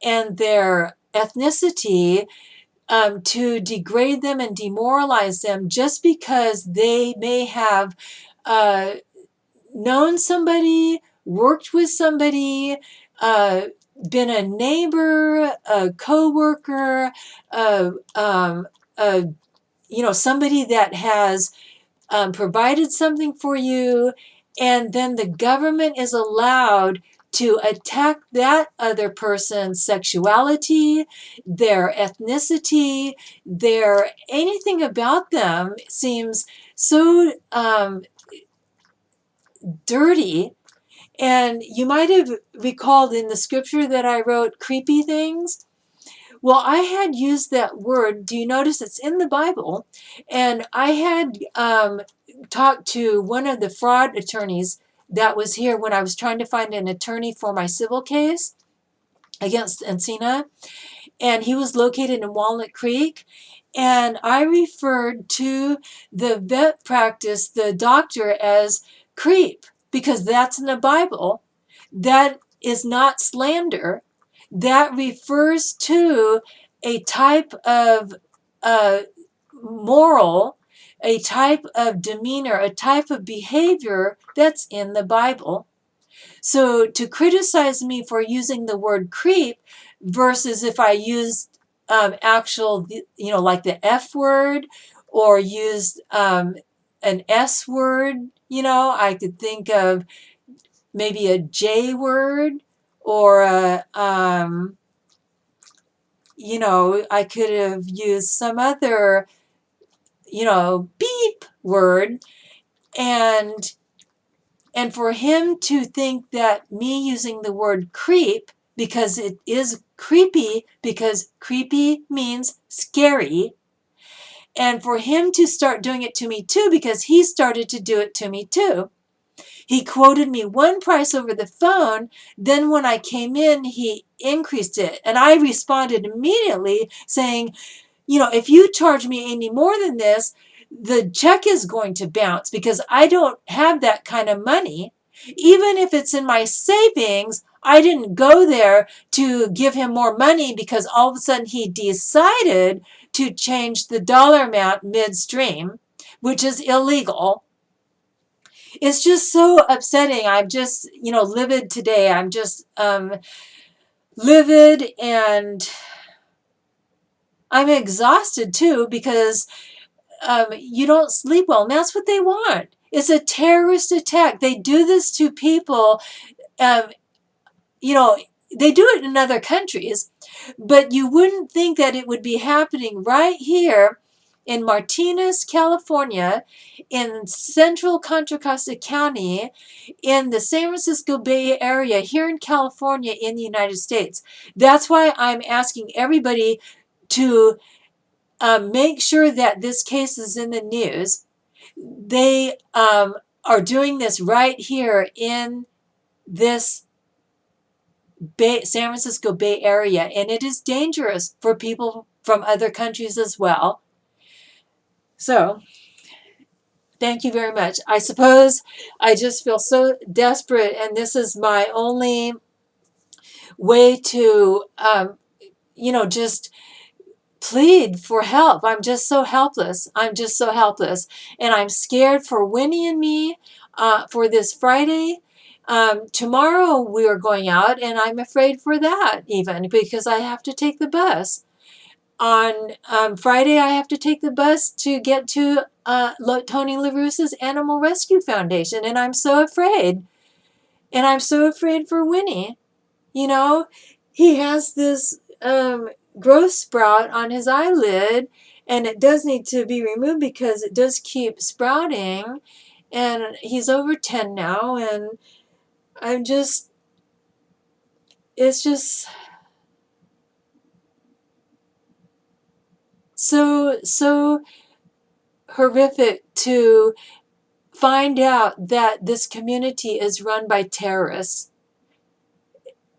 S1: their ethnicity, to degrade them and demoralize them just because they may have uh, known somebody, worked with somebody, uh, been a neighbor, a coworker, uh, um, uh, somebody that has provided something for you, and then the government is allowed to attack that other person's sexuality, their ethnicity, their anything about them seems so dirty. And you might have recalled in the scripture that I wrote creepy things. Well, I had used that word. Do you notice it's in the Bible? And I had talked to one of the fraud attorneys that was here when I was trying to find an attorney for my civil case against Encina. And he was located in Walnut Creek. And I referred to the vet practice, the doctor, as creep, because that's in the Bible. That is not slander. That refers to a type of moral, a type of demeanor, a type of behavior that's in the Bible. So to criticize me for using the word creep versus if I used actual, like the F word, or used an S word, I could think of maybe a J word, or I could have used some other, beep word, and for him to think that me using the word creep, because it is creepy, because creepy means scary, and for him to start doing it to me too, because he started to do it to me too. He quoted me one price over the phone. Then when I came in, he increased it. And I responded immediately saying, if you charge me any more than this, the check is going to bounce because I don't have that kind of money. Even if it's in my savings, I didn't go there to give him more money because all of a sudden he decided to change the dollar amount midstream, which is illegal. It's just so upsetting. I'm just, livid today. I'm just livid, and I'm exhausted too because you don't sleep well. And that's what they want. It's a terrorist attack. They do this to people. Um, they do it in other countries, but you wouldn't think that it would be happening right here in Martinez, California, in central Contra Costa County, in the San Francisco Bay Area, here in California, in the United States. That's why I'm asking everybody to make sure that this case is in the news. They are doing this right here in this San Francisco Bay Area, and it is dangerous for people from other countries as well. So, thank you very much. I suppose I just feel so desperate, and this is my only way to, just plead for help. I'm just so helpless. I'm just so helpless. And I'm scared for Winnie and me for this Friday. Tomorrow we are going out, and I'm afraid for that even because I have to take the bus. On Friday, I have to take the bus to get to Tony LaRusse's Animal Rescue Foundation, and I'm so afraid. And I'm so afraid for Winnie. He has this growth sprout on his eyelid, and it does need to be removed because it does keep sprouting, and he's over 10 now, and it's just so horrific to find out that this community is run by terrorists.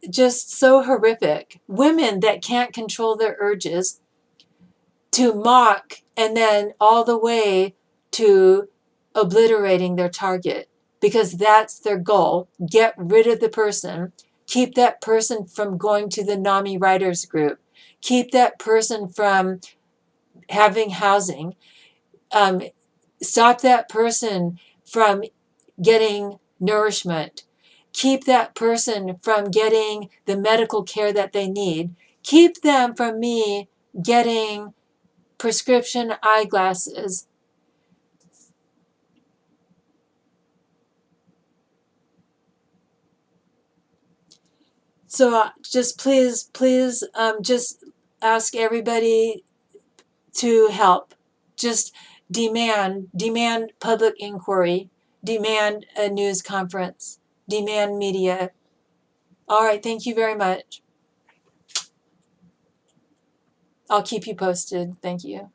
S1: Just so horrific. Women that can't control their urges. to mock, and then all the way to obliterating their target, because that's their goal. Get rid of the person. Keep that person from going to the NAMI writers group. Keep that person from having housing. Stop that person from getting nourishment. Keep that person from getting the medical care that they need. Keep them from me getting prescription eyeglasses. So just please, just ask everybody to help. Just demand public inquiry, demand a news conference, demand media. All right, thank you very much. I'll keep you posted. Thank you.